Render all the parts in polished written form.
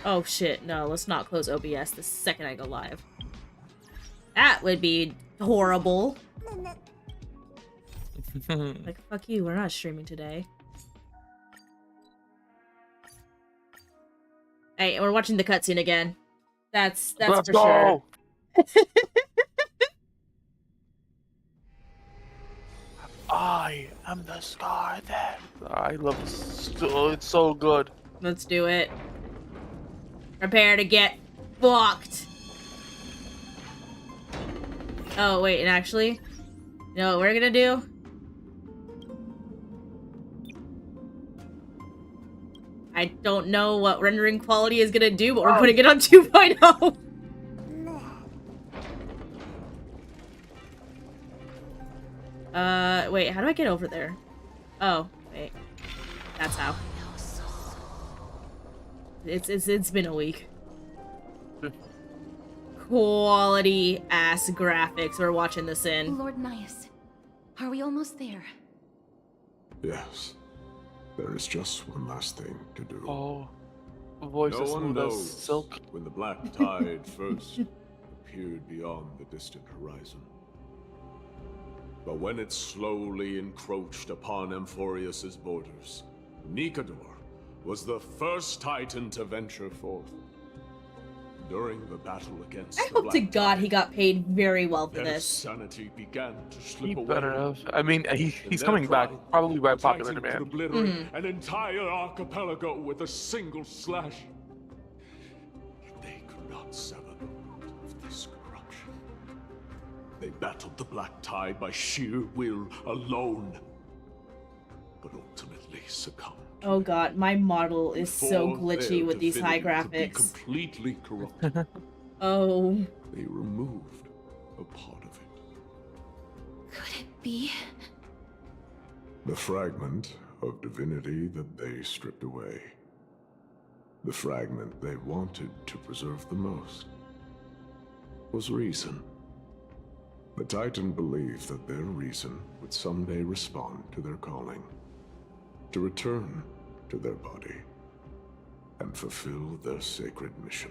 Oh shit, no, let's not close OBS the second I go live. That would be horrible. Like, fuck you, we're not streaming today. Hey, we're watching the cutscene again. That's Let's for go! sure. I am the scar then. I love this. It's so good. Let's do it. Prepare to get fucked. Oh, wait, and actually, you know what we're gonna do? I don't know what rendering quality is gonna do, but we're putting it on 2.0. Wait, how do I get over there? Oh, wait. That's how. It's been a week. Quality ass graphics we're watching this in. Lord Nias, are we almost there? Yes. There is just one last thing to do. Oh, voice No as one smooth as knows silk. when the black tide first appeared beyond the distant horizon. But when it slowly encroached upon Amphoreous' borders, Nikador was the first Titan to venture forth. During the battle against I the hope Black to God he Tide, got paid very well for their this. sanity began to slip He away. better have. I mean, In he's their coming back, pride, probably by the popular Titan could demand. obliterate an entire archipelago with a single slash. But they could not sever the root of this corruption. They battled the Black Tide by sheer will alone, but ultimately succumbed. Oh God, my model is so Before glitchy their with these high divinity could be graphics. completely corrupted, Oh. they removed a part of it. Could it be? The fragment of divinity that they stripped away. The fragment they wanted to preserve the most was reason. The Titan believed that their reason would someday respond to their calling, to return to their body, and fulfill their sacred mission.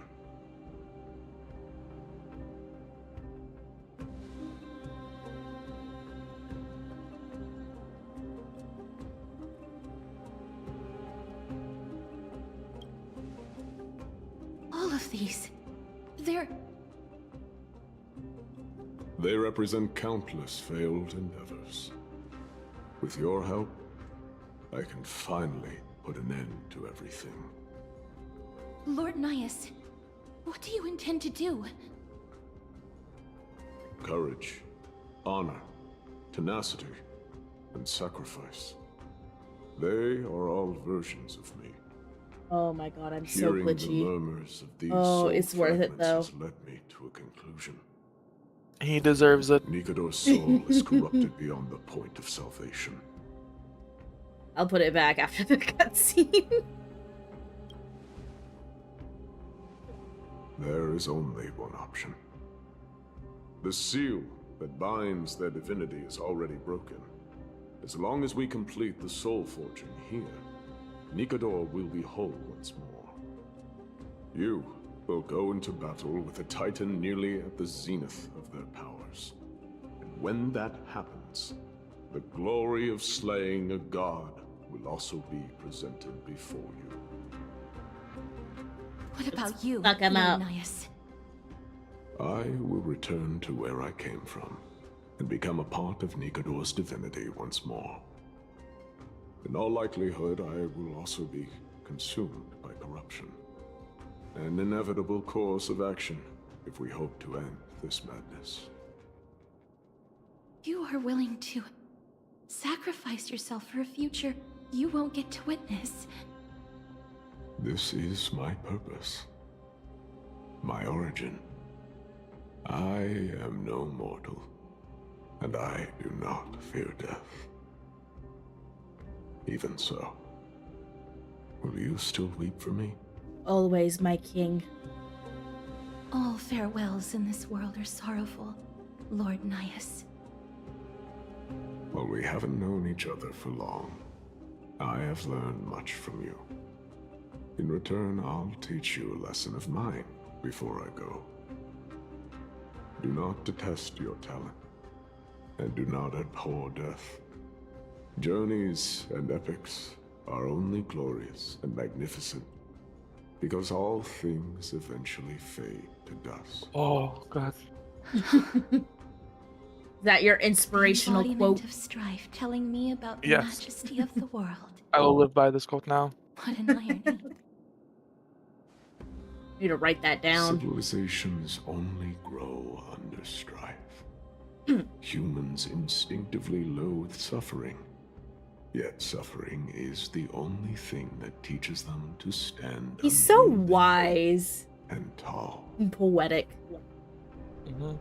All of these. They're... They represent countless failed endeavors. With your help, I can finally put an end to everything. Lord Nias, what do you intend to do? Courage, honor, tenacity, and sacrifice. They are all versions of me. Oh my God, I'm so Hearing the glitchy. murmurs of these Oh, soul it's worth it, fragments though. has led me to a conclusion. He deserves it. Nikador's soul is corrupted beyond the point of salvation. I'll put it back after the cutscene. There is only one option. The seal that binds their divinity is already broken. As long as we complete the soul forging here, Nikador will be whole once more. You will go into battle with a Titan nearly at the zenith of their powers. And when that happens, the glory of slaying a god will also be presented before you. What about you, fuck him Lord up. Nias? I will return to where I came from, and become a part of Nikador's divinity once more. In all likelihood, I will also be consumed by corruption. An inevitable course of action, if we hope to end this madness. You are willing to sacrifice yourself for a future you won't get to witness. This is my purpose. My origin. I am no mortal, and I do not fear death. Even so, will you still weep for me? Always, my king. All farewells in this world are sorrowful, Lord Nias. While we haven't known each other for long, I have learned much from you. In return, I'll teach you a lesson of mine before I go. Do not detest your talent, and do not abhor death. Journeys and epics are only glorious and magnificent because all things eventually fade to dust. Oh God. Is that your inspirational Embodiment quote? of strife telling me about the Yes. majesty of the world. I will live by this quote now. What an irony. Need to write that down. Civilizations only grow under strife. Humans instinctively loathe suffering. Yet suffering is the only thing that teaches them to stand He's so unmoving wise and tall. and poetic. Mm-hmm.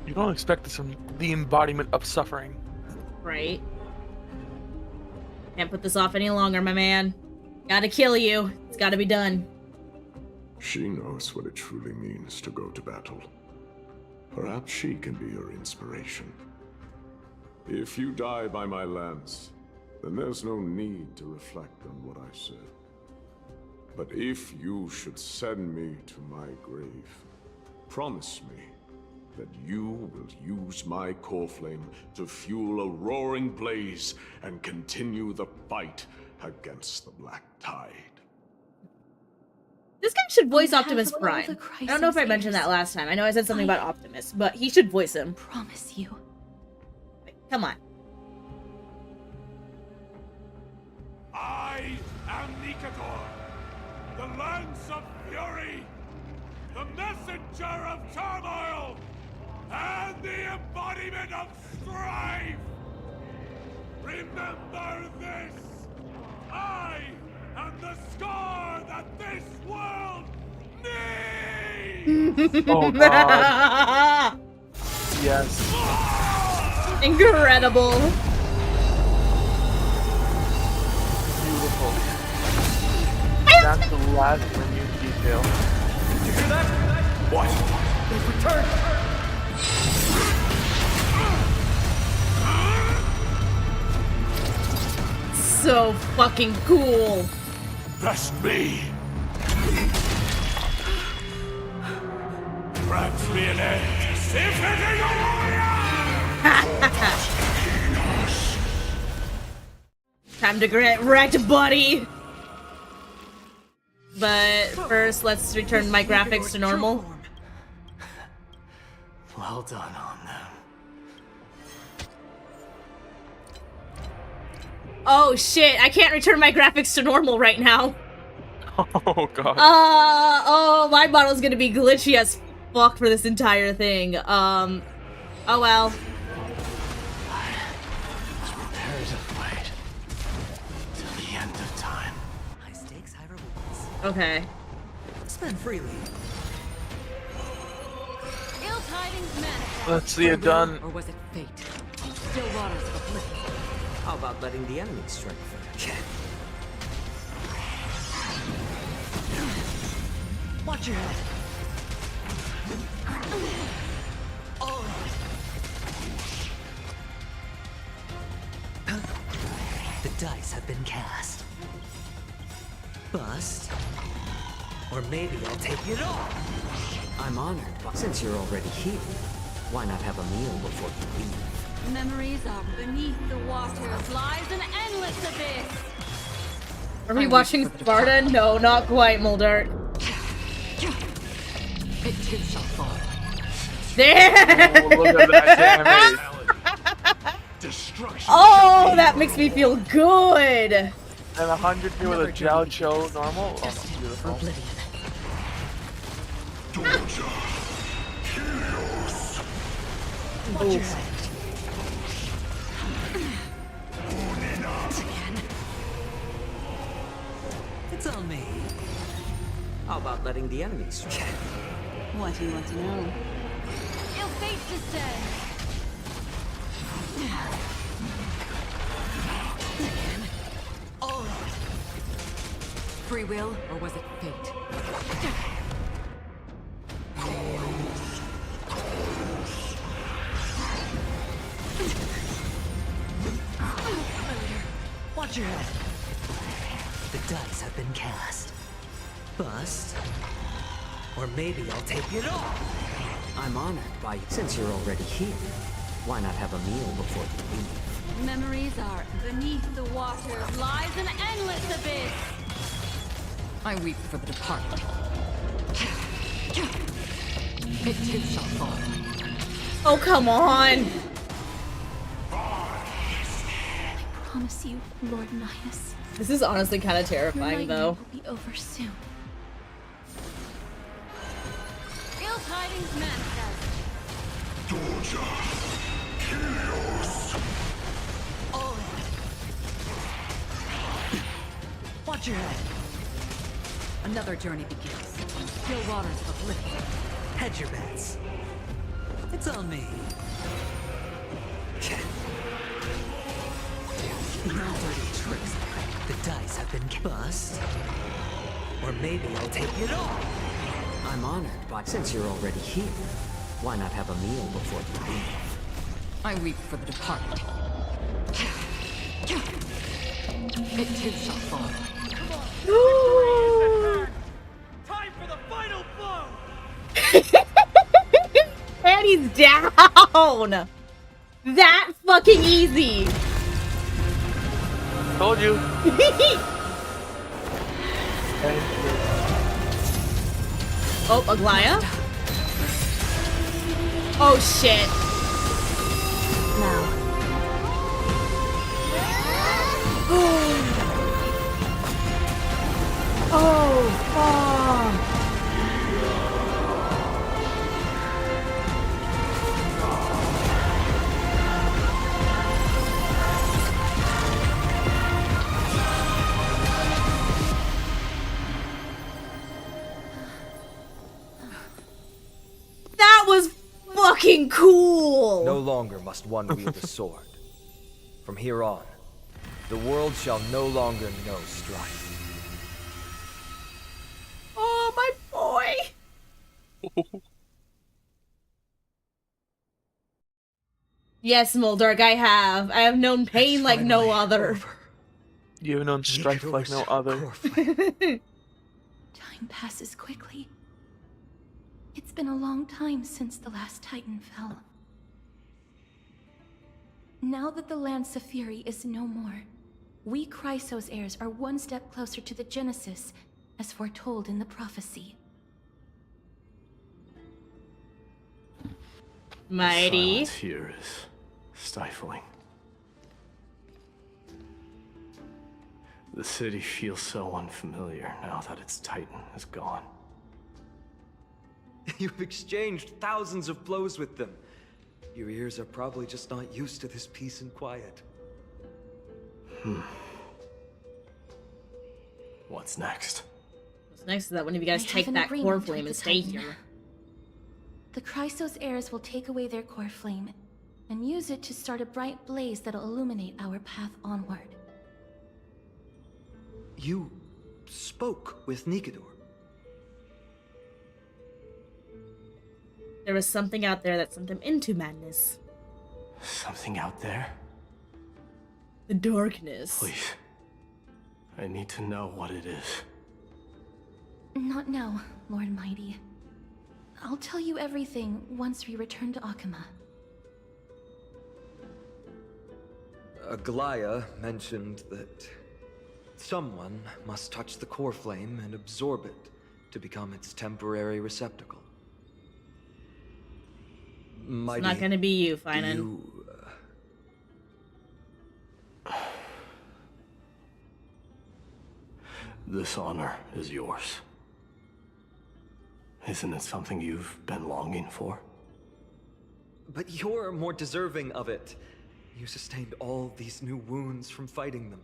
You don't expect this from the embodiment of suffering. Right? Can't put this off any longer, my man. Gotta kill you. It's gotta be done. She knows what it truly means to go to battle. Perhaps she can be your inspiration. If you die by my lance, then there's no need to reflect on what I said. But if you should send me to my grave, promise me that you will use my core flame to fuel a roaring blaze and continue the fight against the Black Tide. This guy should voice On Optimus behalf of all Prime. the I don't know if I Chrysos mentioned that heirs, last time. I know I said something I- about Optimus, but he should voice him. Promise you. Come on. I am Nikador, the Lance of Fury, the messenger of turmoil, and the embodiment of strife. Remember this. I am the scar that this world needs. Oh God. Yes. Incredible. Beautiful. That's the last minute detail. Did you hear that? What? They've returned. So fucking cool. That's me. Grabs me an edge. Symphony Time to get wrecked, buddy. But first, let's return my graphics to normal. Well done on them. Oh shit, I can't return my graphics to normal right now. Oh God. Oh, my model's gonna be glitchy as fuck for this entire thing. Oh well. Prepare to fight till the end of time. High stakes, high rewards. Okay. Spend freely. Ill tidings manifest. Let's see it done. Or was it fate? Still waters of oblivion. How about letting the enemy strike first? Watch your head. The dice have been cast. Bust. Or maybe I'll take it all. I'm honored. Since you're already here, why not have a meal before you leave? Memories are beneath the waters lies an endless abyss. Are we watching Sparta? No, not quite, Mulder. It too shall fall. There! Oh, look at that damage. Destruction. Oh, that makes me feel good. And 100 me with a Jiao Cho normal. Oh, beautiful. Oblivion. Watch your head. Again. It's on me. How about letting the enemy strike? What do you want to know? Ill fate descends. Again. Oh. Free will, or was it fate? Watch your The dice have been cast. Bust. Or maybe I'll take it all. I'm honored by you. Since you're already here, why not have a meal before you leave? Memories are beneath the waters lies an endless abyss. I weep for the departed. It too shall fall. Oh, come on. I promise you, Lord Nihus, This is honestly kind of your terrifying, nightmare though. will be over soon. Ill tidings manifest. All in. Watch your head. Another journey begins. Still waters of oblivion. Hedge your bets. It's on me. No dirty tricks. The dice have been bust. Or maybe I'll take it all. I'm honored by since you're already here. Why not have a meal before you leave? I weep for the departed. It too shall fall. Time for the final blow! And he's down! That fucking easy! Told you. Oh, Aglaya? Oh shit. Now, Oh, fuck. That was fucking cool! No longer must one wield a sword. From here on, the world shall no longer know strife. Oh, my boy! Yes, Moldark, I have. I have known pain like no other. You have known strife like no other. time passes quickly. It's been a long time since the last Titan fell. Now that the Lance of Fury is no more, we Chrysos heirs are one step closer to the Genesis, as foretold in the prophecy. Mighty. Silence here is stifling. The city feels so unfamiliar now that its Titan is gone. You've exchanged thousands of blows with them. Your ears are probably just not used to this peace and quiet. What's next? What's next is that one of you guys I take have an that core agreement flame with and the stay Titan. here. The Chrysos heirs will take away their core flame and use it to start a bright blaze that'll illuminate our path onward. You spoke with Nikedor. There was something out there that sent them into madness. Something out there? The darkness. Please. I need to know what it is. Not now, Lord Mighty. I'll tell you everything once we return to Akama. Aglaya mentioned that someone must touch the core flame and absorb it to become its temporary receptacle. Mighty, It's not gonna be you, do Finan. you, This honor is yours. Isn't it something you've been longing for? But you're more deserving of it. You sustained all these new wounds from fighting them.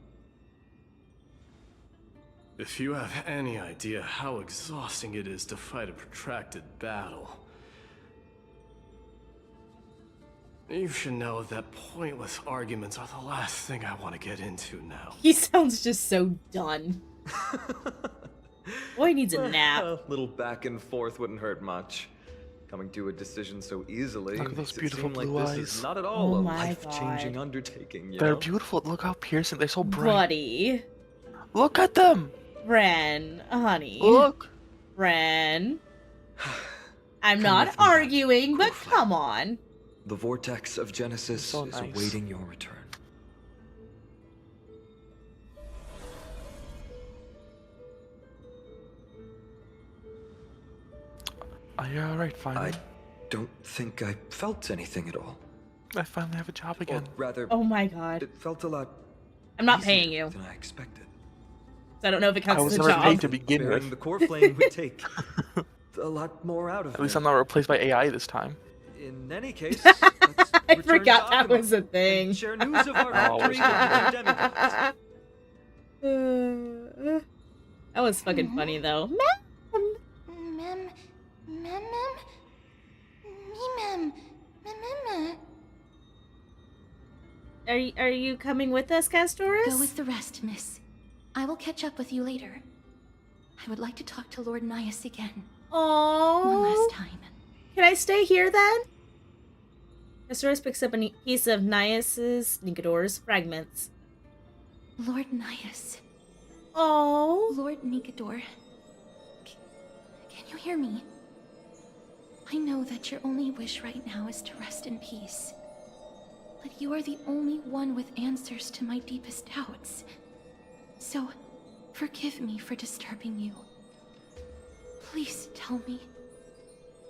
If you have any idea how exhausting it is to fight a protracted battle, you should know that pointless arguments are the last thing I want to get into now. He sounds just so done. Boy needs a nap. A little back and forth wouldn't hurt much. Coming to a decision so easily Look at those makes it beautiful seem like blue this eyes. is not at all Oh a my life-changing God. undertaking, you They're know? beautiful. Look how piercing. They're so bright. Buddy. Look at them! Ren, honey. Look! Ren. I'm Come not with me, then, arguing, but Corflame. come on. The vortex of Genesis So is nice. awaiting your return. Are you alright, finally? I don't think I felt anything at all. I finally have a job Or again. rather, Oh my god. it felt a lot I'm not easier paying you. than I expected. So I don't know if it counts I as was a never job. paid to begin Bearing with. the core flame would take a lot more out of At least me. I'm not replaced by AI this time. In any case, let's I return forgot to that Akuma was a and thing. share news of our Oh, victory over the demigods. That was fucking funny though. Mem, mem, mem, mem, mem. Are you coming with us, Castoris? Go with the rest, miss. I will catch up with you later. I would like to talk to Lord Nias again. Aww. One last time. Can I stay here then? Castoris picks up a piece of Nias's Nikador's fragments. Lord Nias. Oh. Lord Nikador. Can you hear me? I know that your only wish right now is to rest in peace. But you are the only one with answers to my deepest doubts. So, forgive me for disturbing you. Please tell me,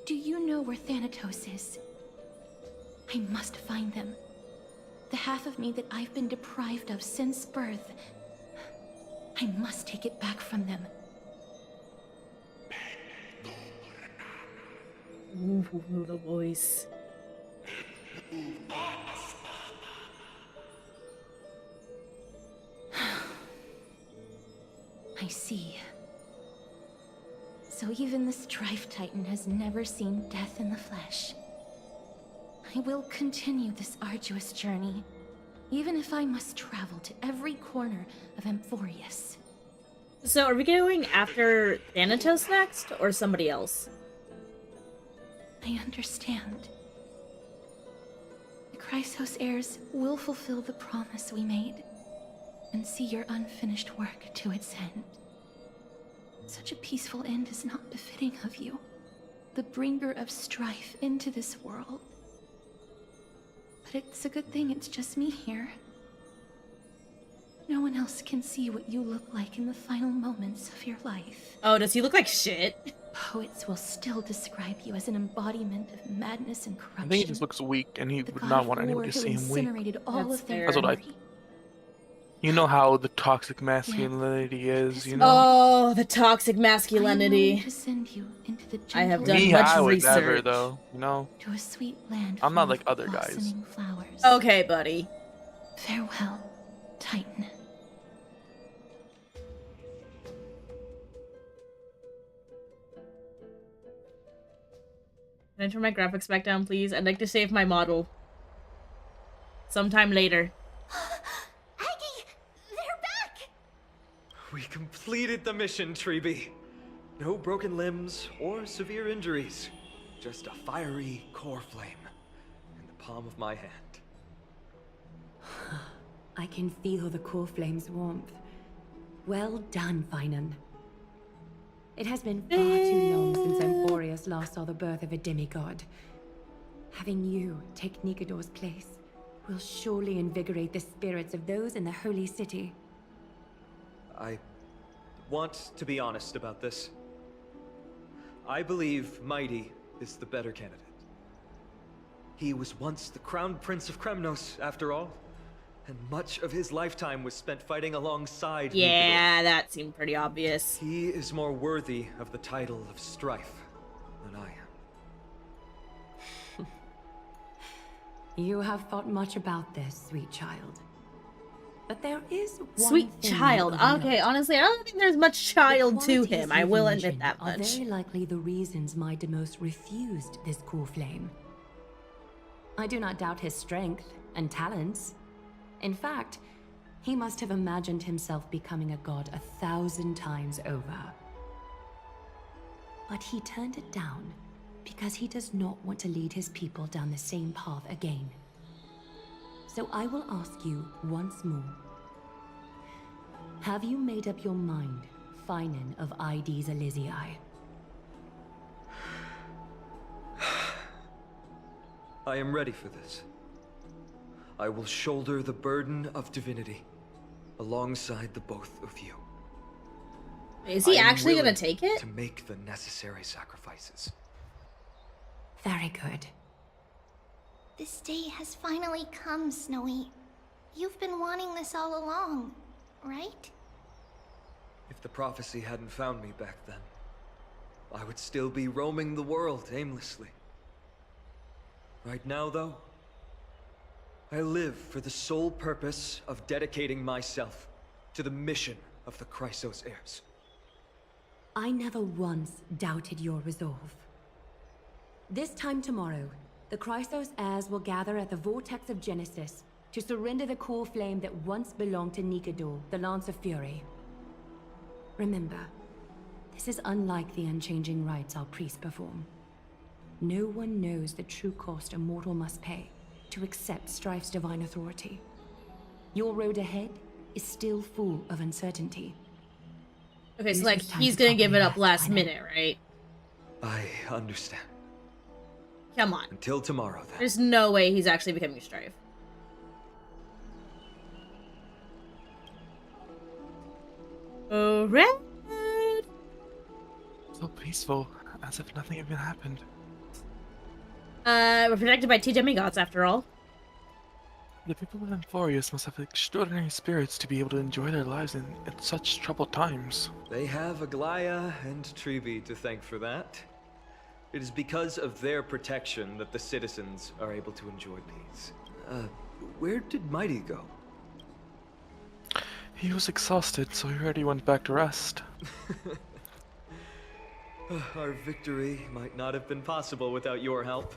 do you know where Thanatos is? I must find them. The half of me that I've been deprived of since birth. I must take it back from them. Ooh, the voice. I see. So even the Strife Titan has never seen death in the flesh. I will continue this arduous journey, even if I must travel to every corner of Amphoreous. So are we going after Thanatos next, or somebody else? I understand. The Chrysos heirs will fulfill the promise we made, and see your unfinished work to its end. Such a peaceful end is not befitting of you, the bringer of strife into this world. But it's a good thing it's just me here. No one else can see what you look like in the final moments of your life. Oh, does he look like shit? Poets will still describe you as an embodiment of madness and corruption. I think he just looks weak, and he The would god not of want war anybody to who see him weak. incinerated all That's of their fair. That's what I- glory. You know how the toxic masculinity is, you know? Oh, the toxic I am willing masculinity. to send you into the I have gentle done Me, much I would never, research. though. You know? to a sweet land. I'm not full like of other guys. blossoming flowers. Okay, buddy. Farewell, Titan. Can I turn my graphics back down, please? I'd like to save my model. Sometime later. Aggie, they're back! We completed the mission, Treeby. No broken limbs or severe injuries. Just a fiery core flame in the palm of my hand. I can feel the core flame's warmth. Well done, Finan. It has been far too long since Amphoreous last saw the birth of a demigod. Having you take Nikador's place will surely invigorate the spirits of those in the holy city. I want to be honest about this. I believe Mighty is the better candidate. He was once the crown prince of Kremnos, after all, and much of his lifetime was spent fighting alongside Nikador. Yeah, that seemed pretty obvious. He is more worthy of the title of Strife than I am. You have thought much about this, sweet child. But there is one Sweet thing child. you overlooked. Okay, honestly, I don't think there's much child The to qualities him. I you've will admit mentioned that are much. very likely the reasons my Demos refused this core flame. I do not doubt his strength and talents. In fact, he must have imagined himself becoming a god 1,000 times over. But he turned it down because he does not want to lead his people down the same path again. So I will ask you once more. Have you made up your mind, Finan of ID's Elysiae? I am ready for this. I will shoulder the burden of divinity alongside the both of you. Is he I am actually gonna willing take it? to make the necessary sacrifices. Very good. This day has finally come, Snowy. You've been wanting this all along, right? If the prophecy hadn't found me back then, I would still be roaming the world aimlessly. Right now, though, I live for the sole purpose of dedicating myself to the mission of the Chrysos heirs. I never once doubted your resolve. This time tomorrow, the Chrysos heirs will gather at the Vortex of Genesis to surrender the core flame that once belonged to Nikador, the Lance of Fury. Remember, this is unlike the unchanging rites our priests perform. No one knows the true cost a mortal must pay to accept Strife's divine authority. Your road ahead is still full of uncertainty. Okay, so like he's gonna give it up last minute, right? I understand. Come on. Until tomorrow, then. There's no way he's actually becoming Strife. Alright. So peaceful, as if nothing even happened. We're protected by two demigods after all. The people of Amphoreous must have extraordinary spirits to be able to enjoy their lives in such troubled times. They have Aglaya and Trevi to thank for that. It is because of their protection that the citizens are able to enjoy peace. Where did Mighty go? He was exhausted, so he already went back to rest. Our victory might not have been possible without your help.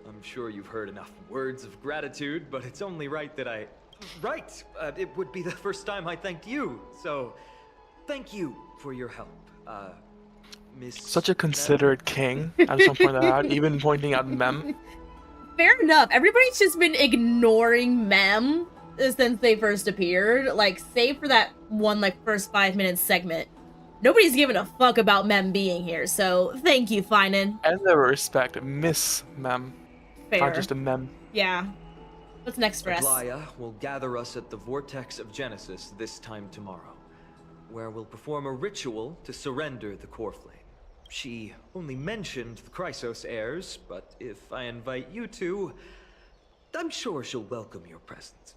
I'm sure you've heard enough words of gratitude, but it's only right that I... Right! It would be the first time I thanked you, so... Thank you for your help, Miss... Such a considerate king. I just want to point that out, even pointing out Mem. Fair enough. Everybody's just been ignoring Mem since they first appeared. Like, save for that one, like, first 5-minute segment. Nobody's giving a fuck about Mem being here, so thank you, Finan. And the respect, Miss Mem. Fair. Not just a Mem. Yeah. What's next for us? Aglaya will gather us at the Vortex of Genesis this time tomorrow, where we'll perform a ritual to surrender the core flame. She only mentioned the Chrysos heirs, but if I invite you two, I'm sure she'll welcome your presence.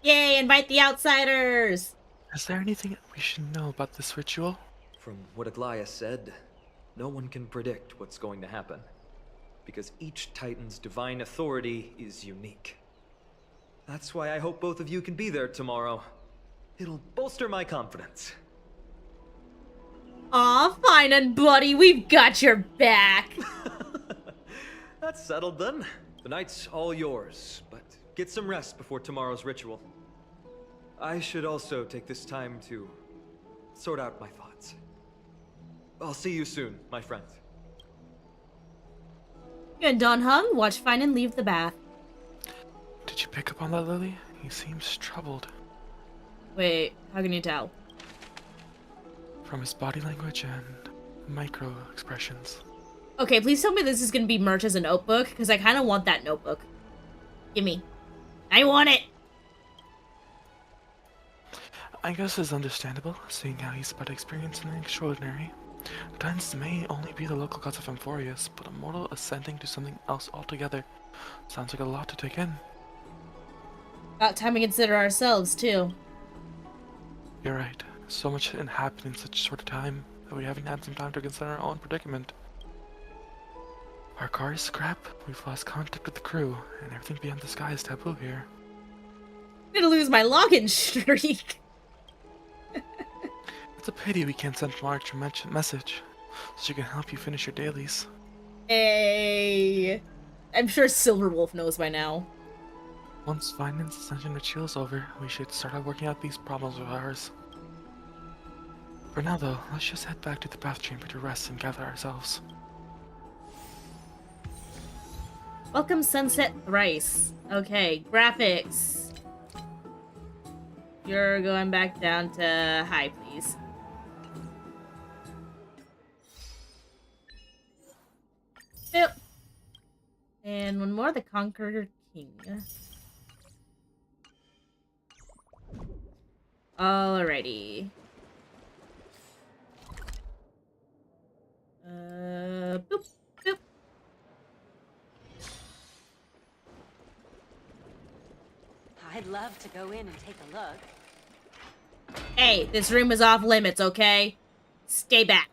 Yay, invite the outsiders! Is there anything we should know about this ritual? From what Aglaya said, no one can predict what's going to happen, because each Titan's divine authority is unique. That's why I hope both of you can be there tomorrow. It'll bolster my confidence. Aw, Finan, buddy, we've got your back! That's settled then. The night's all yours, but get some rest before tomorrow's ritual. I should also take this time to sort out my thoughts. I'll see you soon, my friends. You and Don Hung watch Finan leave the bath. Did you pick up on that, Lily? He seems troubled. Wait, how can you tell? From his body language and micro expressions. Okay, please tell me this is gonna be merch as a notebook, because I kind of want that notebook. Gimme. I want it! I guess it's understandable, seeing how he's about to experience something extraordinary. Titans may only be the local gods of Amphoreous, but a mortal ascending to something else altogether sounds like a lot to take in. About time we consider ourselves, too. You're right. So much had happened in such a short time that we haven't had some time to consider our own predicament. Our car is scrap, we've lost contact with the crew, and everything beyond the sky is taboo here. I'm gonna lose my login streak. It's a pity we can't send March a message, so she can help you finish your dailies. Hey, I'm sure Silverwolf knows by now. Once Finan's ascension ritual is over, we should start out working out these problems of ours. For now though, let's just head back to the bath chamber to rest and gather ourselves. Welcome Sunset Thrice. Okay, graphics. You're going back down to high, please. Yep. And one more, the Conqueror King. Alrighty. Boop, boop. I'd love to go in and take a look. Hey, this room is off limits, okay? Stay back.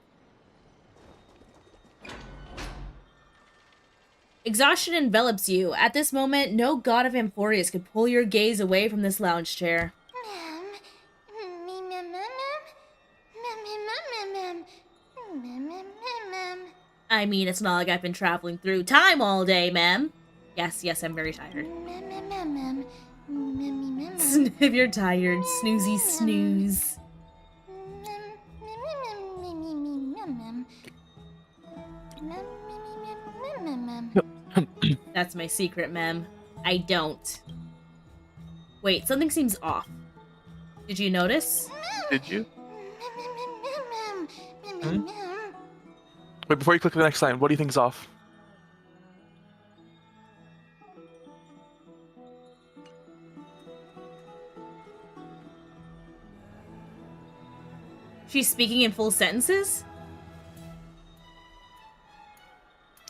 Exhaustion envelops you. At this moment, no god of Amphoreous could pull your gaze away from this lounge chair. I mean, it's not like I've been traveling through time all day, ma'am. Yes, I'm very tired. If you're tired, snoozy snooze. That's my secret, ma'am. I don't. Wait, something seems off. Did you notice? Did you? Wait, before you click the next line, what do you think's off? She's speaking in full sentences?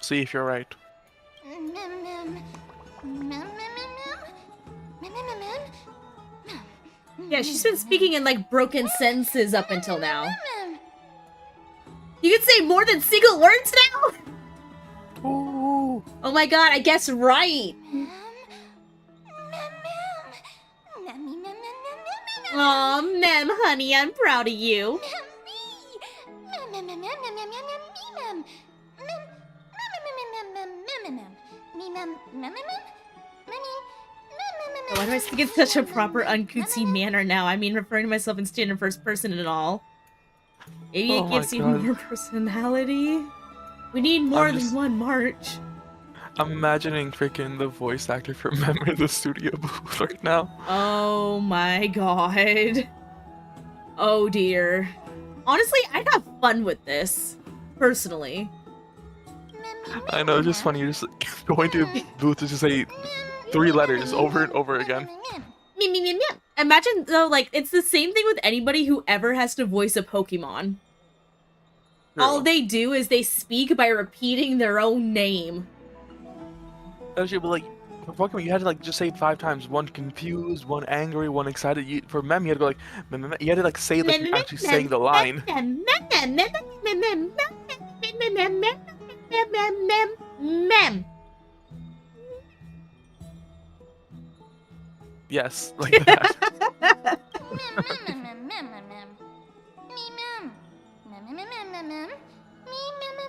See if you're right. Yeah, she's been speaking in like broken sentences up until now. You can say more than single words now? Ooh. Oh my god, I guess right. Aw, mem, honey, I'm proud of you. Why do I speak in such a proper uncouth manner now? I mean, referring to myself in standard first person and all. Maybe it gives you more personality. We need more than one March. I'm imagining freaking the voice actor for Mem in the studio booth right now. Oh my god. Oh dear. Honestly, I'd have fun with this. Personally. I know, it's just funny. You're just going to a booth to just say 3 letters over and over again. Imagine though, like, it's the same thing with anybody who ever has to voice a Pokemon. True. All they do is they speak by repeating their own name. Actually, but like, for Pokemon, you had to like just say it 5 times. One confused, one angry, one excited. For Mem, you had to go like, you had to like say like you're actually saying the line. Mem. Yes, like that.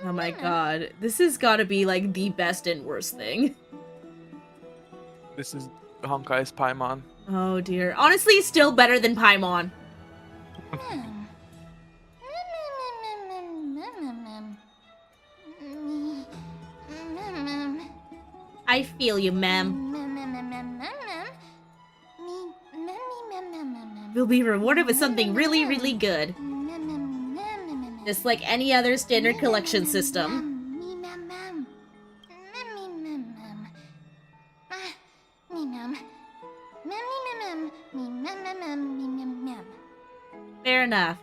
Oh my god, this has got to be like the best and worst thing. This is Honkai's Paimon. Oh dear. Honestly, still better than Paimon. I feel you, ma'am. You'll be rewarded with something really, really good. Just like any other standard collection system. Fair enough.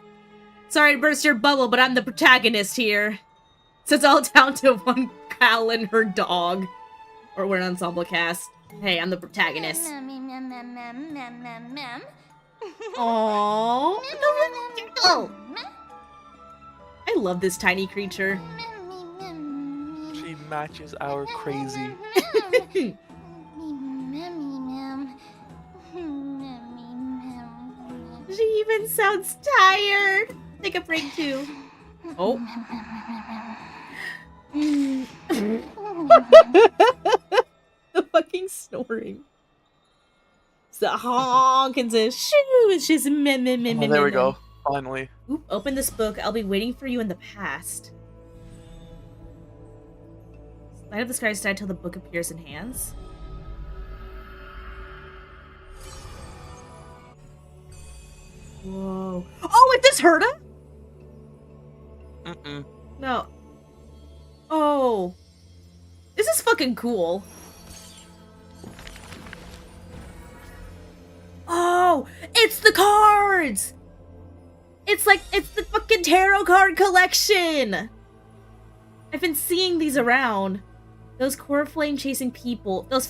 Sorry to burst your bubble, but I'm the protagonist here. So it's all down to one Cal and her dog. Or we're an ensemble cast. Hey, I'm the protagonist. Aww. No. I love this tiny creature. She matches our crazy. She even sounds tired. Take a break too. Oh. The fucking snoring. It's the honk and the shoo. It's just meh. Oh, there we go. Finally. Oop, open this book. I'll be waiting for you in the past. Light up the sky side till the book appears in hands. Whoa. Oh, it just hurt him? Mm-mm. No. Oh. This is fucking cool. Oh, it's the cards! It's the fucking tarot card collection! I've been seeing these around. Those flame chasing people, those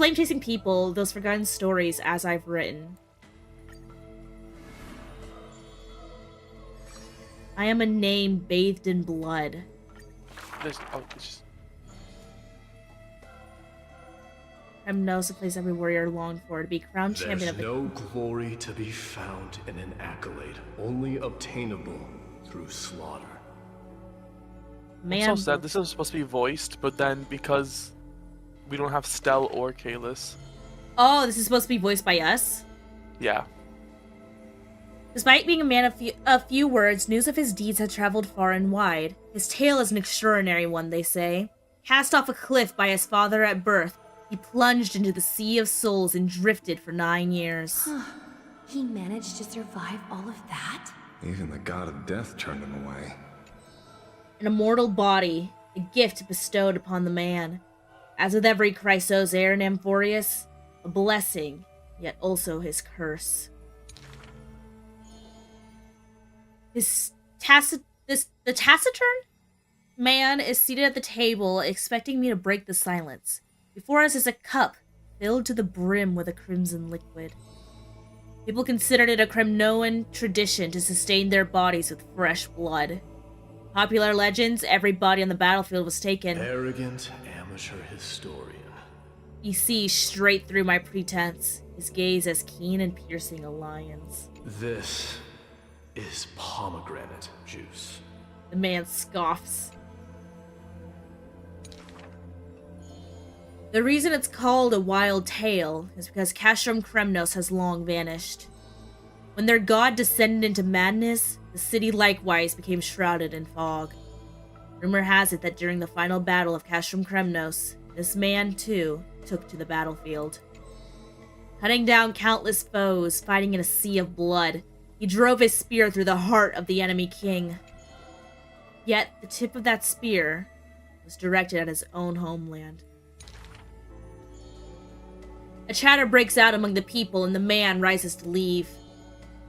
forgotten stories as I've written. I am a name bathed in blood. It's just... Knows a place every warrior longed for, to be crowned champion of the... There's no glory to be found in an accolade, only obtainable through slaughter. Man, I'm so sad. This is supposed to be voiced, but then because we don't have Stell or Kalis. Oh, this is supposed to be voiced by us? Yeah. Despite being a man of few words, news of his deeds had traveled far and wide. His tale is an extraordinary one, they say. Cast off a cliff by his father at birth, he plunged into the sea of souls and drifted for 9 years. He managed to survive all of that? Even the god of death turned him away. An immortal body, a gift bestowed upon the man. As with every Chrysos heir in Amphoreous, a blessing, yet also his curse. The taciturn man is seated at the table, expecting me to break the silence. Before us is a cup, filled to the brim with a crimson liquid. People considered it a Kremnoan tradition to sustain their bodies with fresh blood. Popular legends, every body on the battlefield was taken. Arrogant amateur historian. He sees straight through my pretense, his gaze as keen and piercing a lion's. This is pomegranate juice. The man scoffs. The reason it's called a wild tale is because Castrum Kremnos has long vanished. When their god descended into madness, the city likewise became shrouded in fog. Rumor has it that during the final battle of Castrum Kremnos, this man, too, took to the battlefield. Hunting down countless foes, fighting in a sea of blood, he drove his spear through the heart of the enemy king. Yet, the tip of that spear was directed at his own homeland. A chatter breaks out among the people, and the man rises to leave.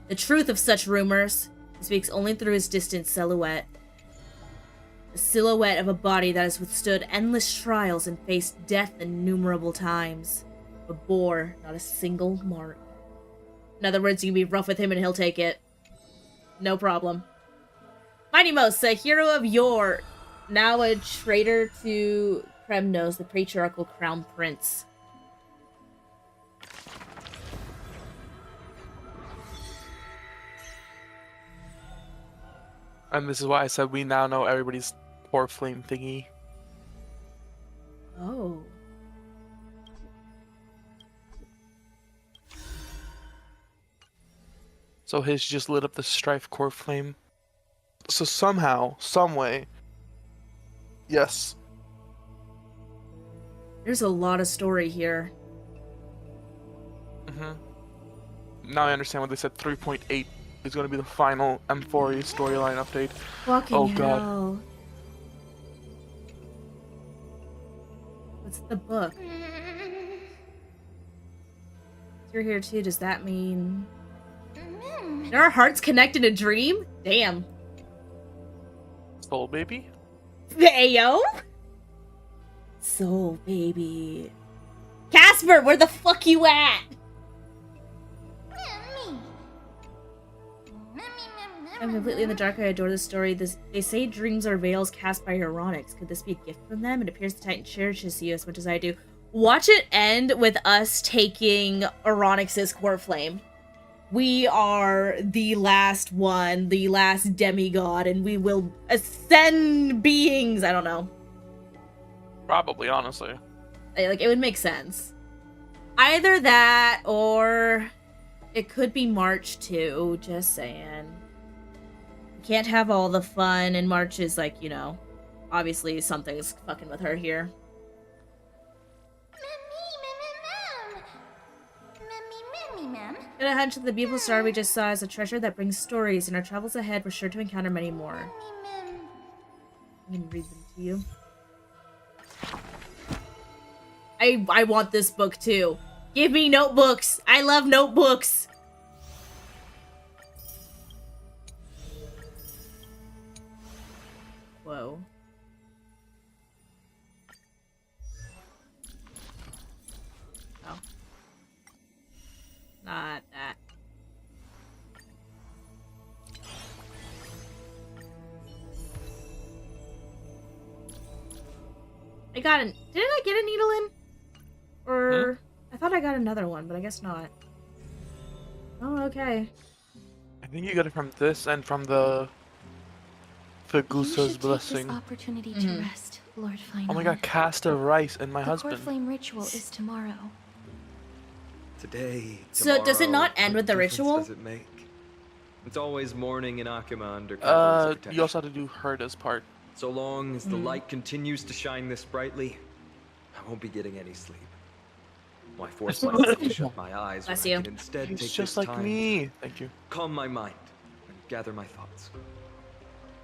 The truth of such rumors, he speaks only through his distant silhouette. The silhouette of a body that has withstood endless trials and faced death innumerable times, but bore not a single mark. In other words, you can be rough with him and he'll take it. No problem. Mighty Mos, a hero of yore, now a traitor to Kremnos, the patriarchal crown prince. And this is why I said we now know everybody's poor flame thingy. Oh. So his just lit up the strife core flame. So somehow, some way, yes. There's a lot of story here. Now I understand what they said. 3.8 is going to be the final Amphoreous storyline update. Fucking oh hell. God. What's the book? You're here too, does that mean... There are hearts connected in a dream? Damn. Soul baby? Ayo? Soul baby. Casper, where the fuck you at? I'm completely in the dark. I adore this story. They say dreams are veils cast by Euronics. Could this be a gift from them? It appears the Titan cherishes you as much as I do. Watch it end with us taking Euronics' core flame. We are the last one, the last demigod, and we will ascend beings. I don't know. Probably, honestly. Like, it would make sense. Either that, or it could be March too, just saying. Can't have all the fun, and March is like, you know, obviously something's fucking with her here. Get a hunch that the beautiful star we just saw is a treasure that brings stories, and our travels ahead we're sure to encounter many more. I can read them to you. I want this book too. Give me notebooks! I love notebooks! Whoa. Oh. Not that. I got an. Didn't I get a needle in? Or I thought I got another one, but I guess not. Oh, okay. I think you got it from this and from the Gusa's blessing. This opportunity to rest, Lord Finon. Oh my god, cast of rice and my husband. The core flame ritual is tomorrow. Today, So does it not end with the ritual? Does it make? It's always morning in Akima under cover. You also have to do Herda's part. So long as the light continues to shine this brightly, I won't be getting any sleep. Why force myself to shut my eyes when I can instead take It's this just like time me. Thank you. calm my mind and gather my thoughts.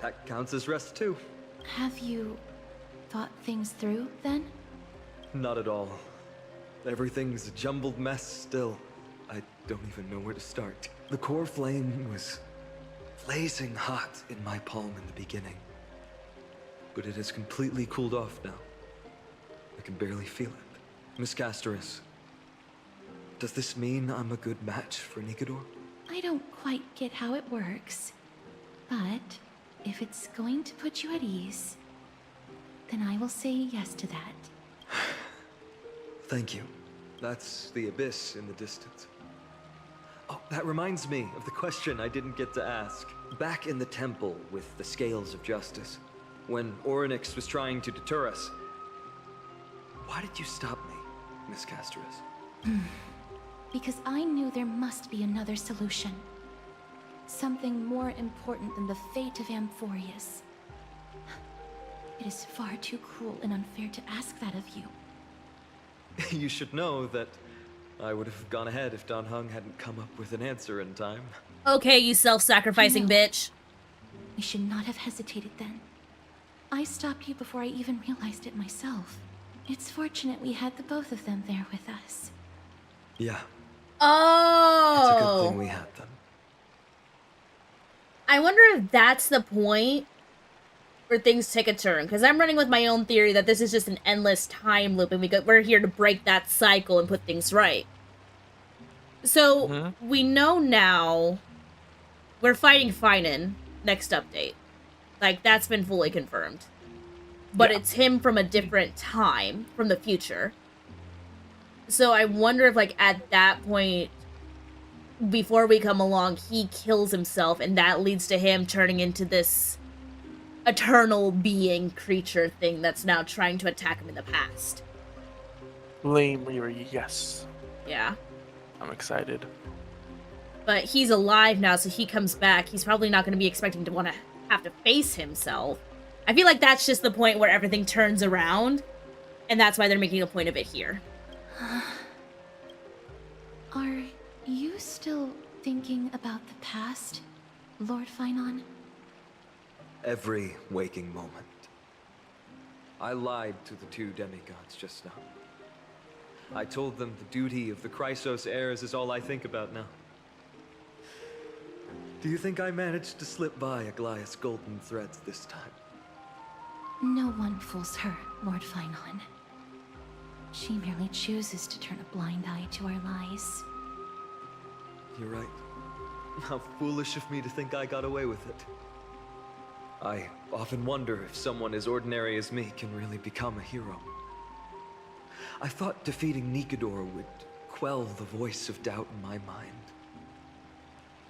That counts as rest too. Have you thought things through, then? Not at all. Everything's a jumbled mess still. I don't even know where to start. The core flame was blazing hot in my palm in the beginning. But it has completely cooled off now. I can barely feel it. Miss Castoris, does this mean I'm a good match for Nikador? I don't quite get how it works. But if it's going to put you at ease, then I will say yes to that. Thank you. That's the abyss in the distance. Oh, that reminds me of the question I didn't get to ask. Back in the temple with the scales of justice, when Orynyx was trying to deter us, why did you stop me, Miss Castoris? Because I knew there must be another solution. Something more important than the fate of Amphoreous. It is far too cruel and unfair to ask that of you. You should know that I would have gone ahead if Don Hung hadn't come up with an answer in time. Okay, you self-sacrificing bitch. We should not have hesitated then. I stopped you before I even realized it myself. It's fortunate we had the both of them there with us. Yeah. Oh. It's a good thing we had them. I wonder if that's the point where things take a turn, because I'm running with my own theory that this is just an endless time loop, and we're here to break that cycle and put things right. So, we know now we're fighting Finon next update. Like, that's been fully confirmed. But it's him from a different time, from the future. So I wonder if, like, at that point, before we come along, he kills himself, and that leads to him turning into this eternal being creature thing that's now trying to attack him in the past. Flame Reaver, yes. Yeah. I'm excited. But he's alive now, so he comes back. He's probably not going to be expecting to want to have to face himself. I feel like that's just the point where everything turns around, and that's why they're making a point of it here. Are you still thinking about the past, Lord Finon? Every waking moment. I lied to the two demigods just now. I told them the duty of the Chrysos heirs is all I think about now. Do you think I managed to slip by Aglaya's golden threads this time? No one fools her, Lord Finon. She merely chooses to turn a blind eye to our lies. You're right. How foolish of me to think I got away with it. I often wonder if someone as ordinary as me can really become a hero. I thought defeating Nikador would quell the voice of doubt in my mind.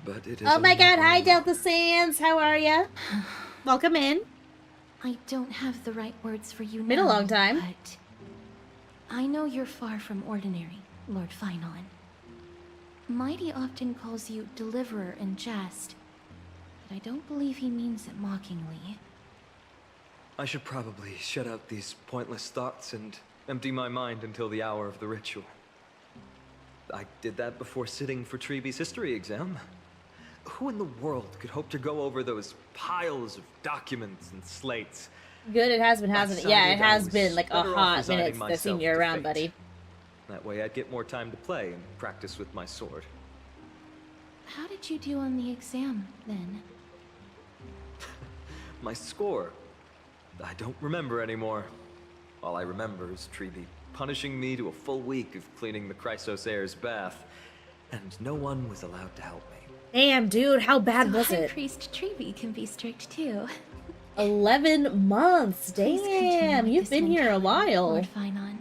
But it is. Oh my god, hi Delta Sands, how are ya? Welcome in. I don't have the right words for you now. Been a long time. But I know you're far from ordinary, Lord Finon. Mighty often calls you Deliverer in jest, but I don't believe he means it mockingly. I should probably shut out these pointless thoughts and empty my mind until the hour of the ritual. I did that before sitting for Treeby's history exam. Who in the world could hope to go over those piles of documents and slates? Good, it has been, hasn't it? Yeah, it Decided I has was been like a better off hot resigning minute that seen myself you to around, fate. buddy. That way I'd get more time to play and practice with my sword. How did you do on the exam, then? My score? I don't remember anymore. All I remember is Treeby punishing me to a full week of cleaning the Chrysos heir's bath, and no one was allowed to help me. Damn, dude, how bad was High it? Priest Treeby can be strict too. 11 months. Please continue Damn, with you've this been here a mentality, while. Lord Finon.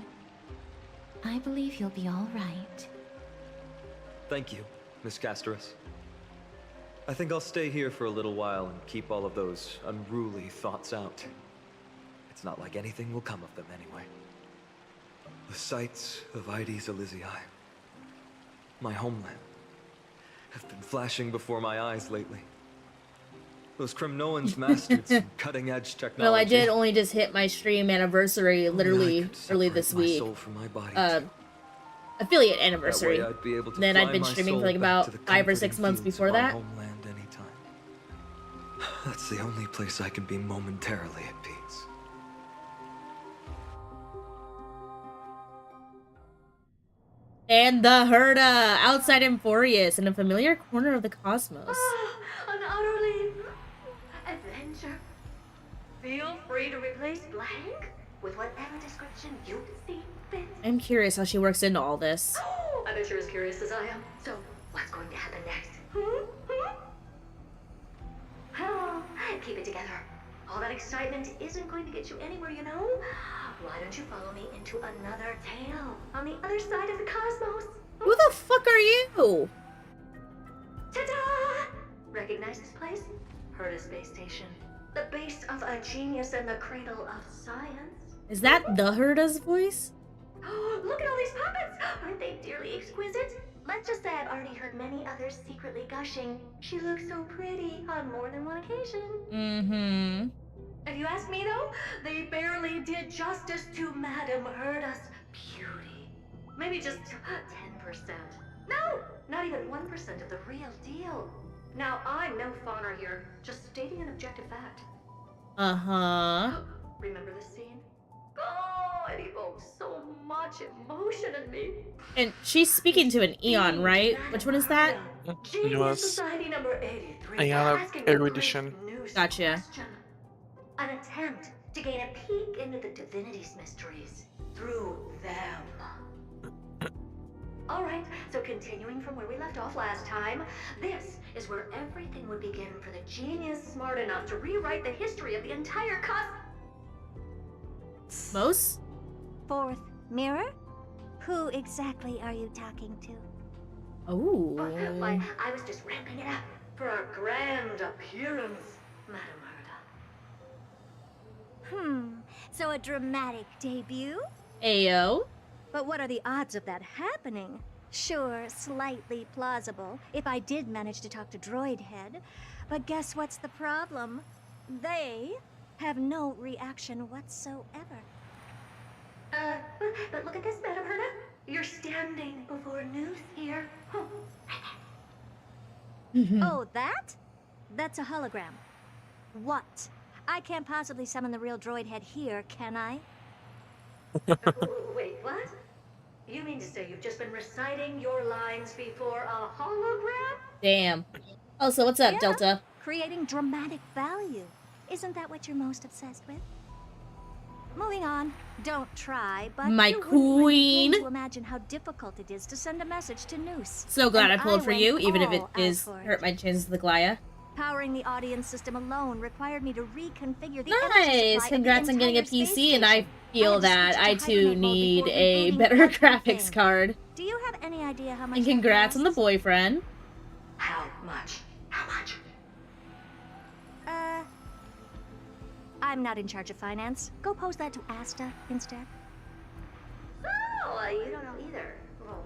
I believe you'll be all right. Thank you, Miss Casterus. I think I'll stay here for a little while and keep all of those unruly thoughts out. It's not like anything will come of them anyway. The sights of Ides Elysiae, my homeland, have been flashing before my eyes lately. Those Kremnoans mastered some cutting-edge technology. Well, I did only just hit my stream anniversary literally early this week. Affiliate anniversary. Then I'd been streaming for like about 5 or 6 months before that. Homeland anytime. That's the only place I can be momentarily at peace. And the Herda, outside Amphoreous, in a familiar corner of the cosmos. An utterly adventure. Feel free to replace blank with whatever description you see fit. I'm curious how she works into all this. I bet you're as curious as I am. So, what's going to happen next? Oh, keep it together. All that excitement isn't going to get you anywhere, you know? Why don't you follow me into another tale on the other side of the cosmos? Who the fuck are you? Ta-da! Recognize this place? Herda Space Station. The base of a genius and the cradle of science. Is that the Herda's voice? Oh, look at all these puppets! Aren't they dearly exquisite? Let's just say I've already heard many others secretly gushing. She looks so pretty on more than one occasion. Mm-hmm. If you ask me though, they barely did justice to Madame Herda's beauty. Maybe just 10%. No, not even 1% of the real deal. Now, I'm no fawner here, just stating an objective fact. Uh-huh. Remember this scene? Oh, it evokes so much emotion in me. And she's speaking to an Eon, right? Which one is that? Genius Society number 83. Aeon asking the erudition. great new Gotcha. question. An attempt to gain a peek into the divinity's mysteries through them. Alright, so continuing from where we left off last time, this is where everything would begin for the genius smart enough to rewrite the history of the entire Mos? Fourth mirror? Who exactly are you talking to? Oh. Why, I was just ramping it up for our grand appearance, Madam Herda. So a dramatic debut? Ayo. But what are the odds of that happening? Sure, slightly plausible, if I did manage to talk to Droid Head. But guess what's the problem? They have no reaction whatsoever. But look at this, Madam Herda. You're standing before news here. Oh, that? That's a hologram. What? I can't possibly summon the real Droid Head here, can I? Wait, what? You mean to say you've just been reciting your lines before a hologram? Damn. Oh, so what's up, Yeah, Delta? creating dramatic value. Isn't that what you're most obsessed with? Moving on. Don't try, but My you wouldn't let me queen. begin to imagine how difficult it is to send a message to Noose. So glad And I pulled for went you, even if it all out is for it. hurt my chances of the Glaya. Powering the audience system alone required me to reconfigure the energy Nice! supply Congrats of the on getting a entire space PC, and I station. feel had to that switch I to too hibernate mode need before a rebooting better everything. graphics card. Do you have any idea how much And that congrats on the costs? boyfriend. How much? How much? I'm not in charge of finance. Go pose that to Asta instead. Oh, you don't know either. Well,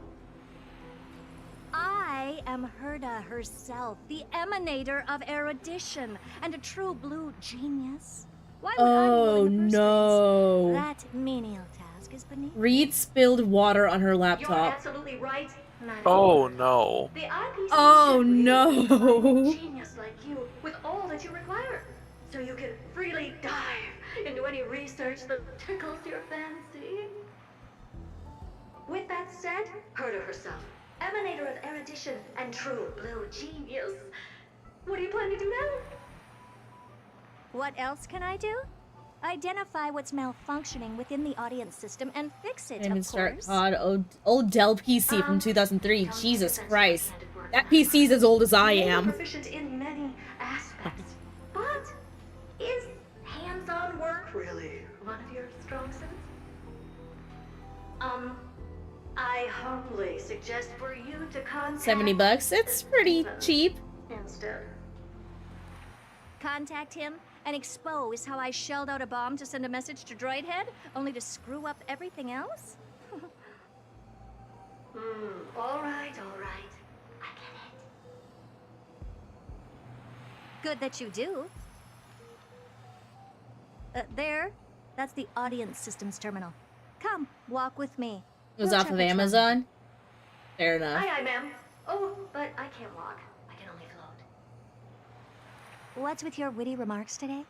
I am Herda herself, the emanator of erudition, and a true blue genius. Why would I Oh be in the first no. place? That menial task is beneath. Reed spilled water on her you're laptop. absolutely right. Oh no. The IPC Oh should really no. find a genius like you with all that you require, so you can freely dive into any research that tickles your fancy. With that said, Herta herself, emanator of erudition and true blue genius. What do you plan to do now? What else can I do? Identify what's malfunctioning within the audience system and fix it, of Start course. pod old Dell PC from 2003. Jesus Christ. That PC's as old as I am. Proficient in many aspects, but is hands-on work really one of your strong suits? I humbly suggest for you to contact $70. It's pretty cheap. instead. Contact him and expose how I shelled out a bomb to send a message to Droidhead, only to screw up everything else? All right. I get it. Good that you do. There. That's the audience systems terminal. Come, walk with me. It was We'll off check of the trunk. Amazon. Fair enough. Aye, ma'am. Oh, but I can't walk. I can only float. What's with your witty remarks today?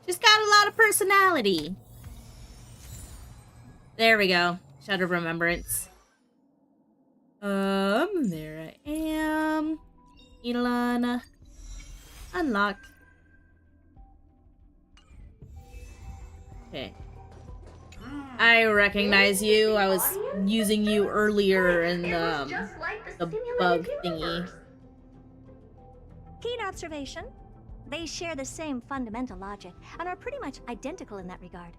She's got a lot of personality. There we go. Shut of Remembrance. There I am. Elon. Unlock. Okay. I recognize you. I was using you earlier in the bug thingy. Keen observation. They share the same fundamental logic and are pretty much identical in that regard.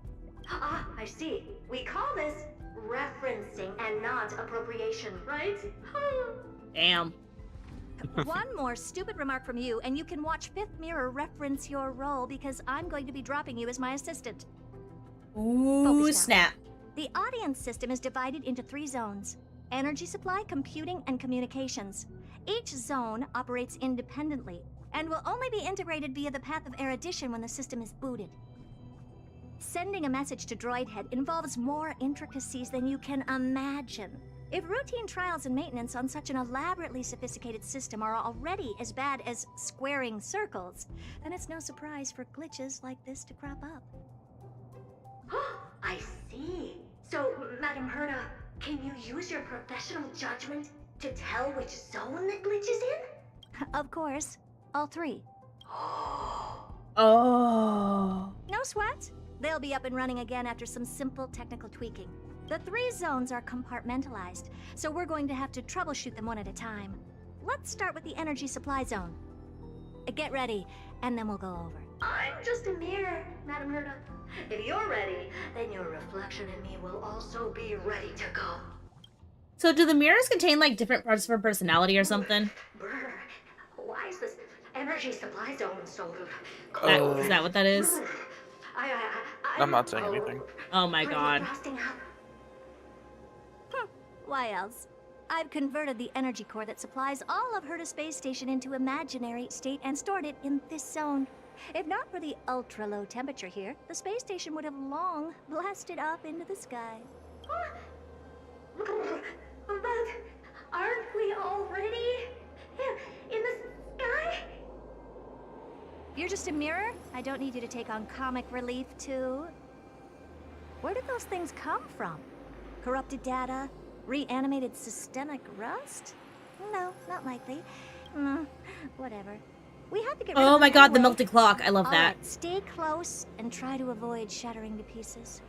Ah, I see. We call this referencing and not appropriation, right? Damn. One more stupid remark from you, and you can watch Fifth Mirror reference your role because I'm going to be dropping you as my assistant. Ooh, Focus now. snap. The audience system is divided into 3 zones: energy supply, computing, and communications. Each zone operates independently and will only be integrated via the path of erudition when the system is booted. Sending a message to Droidhead involves more intricacies than you can imagine. If routine trials and maintenance on such an elaborately sophisticated system are already as bad as squaring circles, then it's no surprise for glitches like this to crop up. I see. So, Madam Herta, can you use your professional judgment to tell which zone the glitch is in? Of course. All 3. Oh. No sweat. They'll be up and running again after some simple technical tweaking. The 3 zones are compartmentalized, so we're going to have to troubleshoot them one at a time. Let's start with the energy supply zone. Get ready, and then we'll go over. I'm just a mirror, Madam Herta. If you're ready, then your reflection in me will also be ready to go. So do the mirrors contain like different parts of her personality or something? Brr, why is this energy supply zone so Is that what that is? I'm not saying anything. Oh my god. Why else? I've converted the energy core that supplies all of Herta Space Station into imaginary state and stored it in this zone. If not for the ultra-low temperature here, the space station would have long blasted up into the sky. But aren't we already in the sky? You're just a mirror? I don't need you to take on comic relief, too. Where did those things come from? Corrupted data? Reanimated systemic rust? No, not likely. Whatever. We have to get rid of Oh them my god, the anyway. melted clock. I love All that. right, stay close and try to avoid shattering to pieces.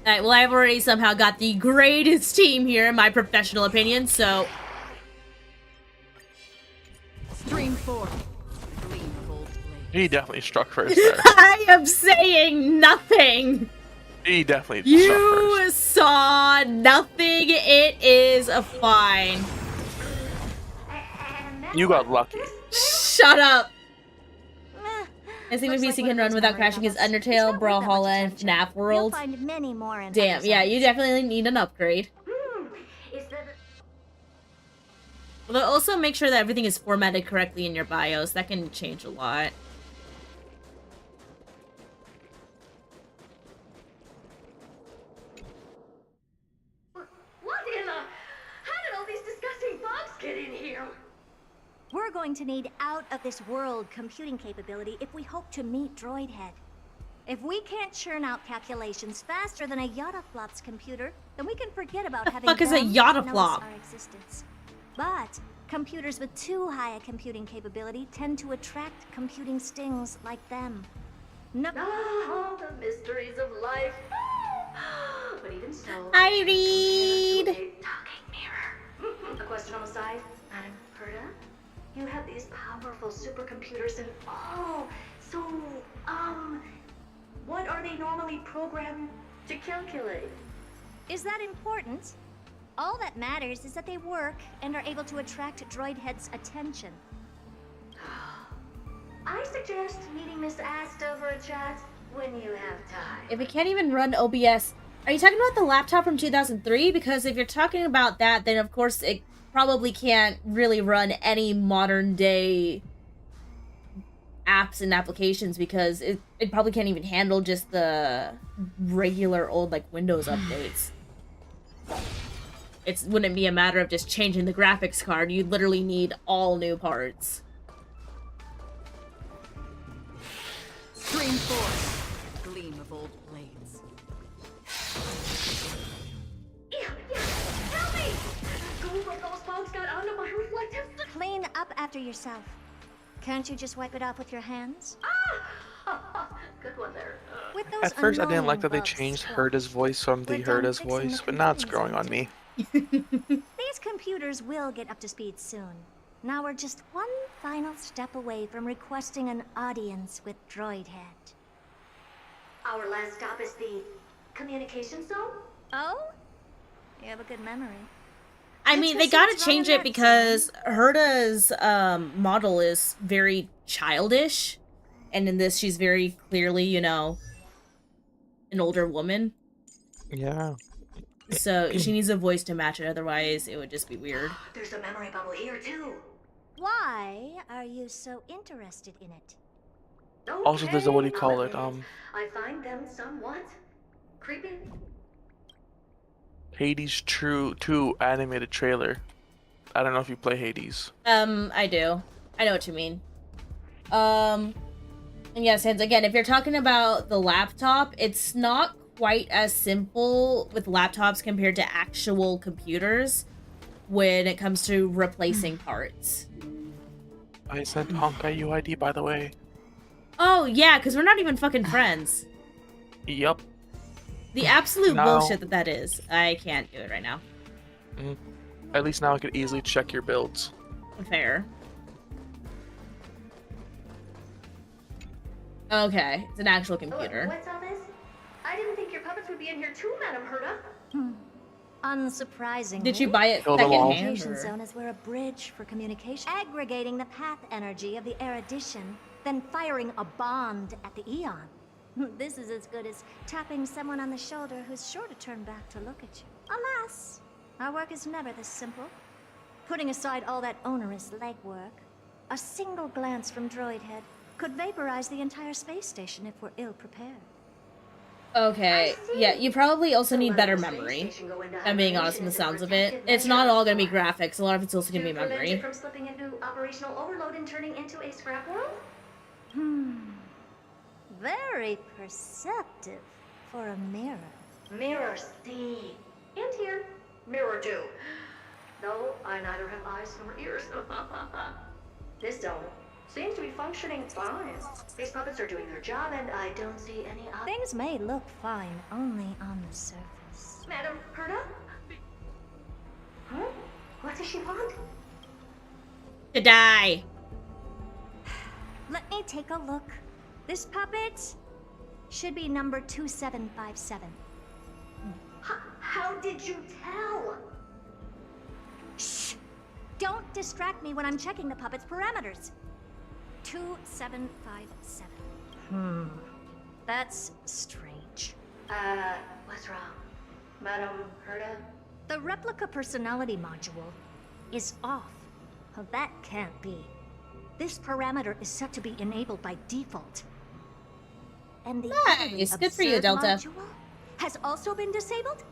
Alright, well I've already somehow got the greatest team here in my professional opinion, so... Stream 4. Gleam cold blade. He definitely struck first there. I am saying nothing! He definitely struck You first. saw nothing. It is a fine. You got lucky. Shut up. I think Looks my like PC one can of run those without memory crashing his bubbles. It's Undertale, not worth that much Brawlhalla, and attention. FNAF You'll World. find many more in Damn, other yeah, you sites. definitely need an upgrade. Is that Although also make sure that everything is formatted correctly in your BIOS. That can change a lot. to need out-of-this-world computing capability if we hope to meet Droidhead. If we can't churn out calculations faster than a Yottaflop's computer, then we can forget about having fuck is a them Yottaflop? notice our existence. But computers with too high a computing capability tend to attract computing stings like them. No. Ah, the mysteries of life. But even so, I read. a talking mirror. A question on the side, Madam Herta. You have these powerful supercomputers, and what are they normally programmed to calculate? Is that important? All that matters is that they work and are able to attract Droidhead's attention. I suggest meeting Miss Asta for a chat when you have time. If it can't even run OBS, are you talking about the laptop from 2003? Because if you're talking about that, then of course it probably can't really run any modern day apps and applications, because it probably can't even handle just the regular old like Windows updates. It wouldn't be a matter of just changing the graphics card. You'd literally need all new parts. Stream force. Gleam of old blades. Help me! Go from those bugs got onto my reflective. Clean up after yourself. Can't you just wipe it off with your hands? Good one there. With those At first, I didn't like that they bugs, changed Herta's voice from the we're done Herta's fixing the voice, but now it's computing growing on me. These computers will get up to speed soon. Now we're just one final step away from requesting an audience with Droidhead. Our last stop is the communication zone? Oh? You have a good memory. I mean, they gotta change it because Herta's model is very childish, and in this she's very clearly, you know, an older woman. Yeah. So she needs a voice to match it, otherwise it would just be weird. There's a memory bubble here too. Why are you so interested in it? Also, there's a, what do you call it, I find them somewhat creepy. Hades 2 animated trailer. I don't know if you play Hades. I do. I know what you mean. And yes, and again, if you're talking about the laptop, it's not quite as simple with laptops compared to actual computers when it comes to replacing parts. I sent Honkai UID, by the way. Oh, yeah, because we're not even fucking friends. Yup. The absolute No. bullshit that is. I can't do it right now. At least now I could easily check your builds. Fair. Okay, it's an actual computer. What's all this? I didn't think your puppets would be in here too, Madam Herta. Unsurprisingly, Did you buy it Kill them all. secondhand? communication Or... zone is where a bridge for communication, aggregating the path energy of the erudition, then firing a bond at the eon. This is as good as tapping someone on the shoulder who's sure to turn back to look at you. Alas, our work is never this simple. Putting aside all that onerous legwork, a single glance from Droidhead could vaporize the entire space station if we're ill-prepared. Okay, yeah, you probably also need better memory. I'm being honest from the sounds of it. It's not all gonna be graphics, a lot of it's also gonna be Prevent memory. it from slipping into operational overload and turning into a scrap world? Very perceptive for a mirror. Mirror C. And here, mirror 2. Though I neither have eyes nor ears. This zone seems to be functioning fine. These puppets are doing their job, and I don't see any Things may look fine only on the surface. Madam Herta? Huh? What does she want? To die. Let me take a look. This puppet should be number 2757. How did you tell? Shh! Don't distract me when I'm checking the puppet's parameters. 2757. That's strange. What's wrong? Madam Herta? The replica personality module is off. Well, that can't be. This parameter is set to be enabled by default. And the Nice, good for you, observe Delta. module has also been disabled?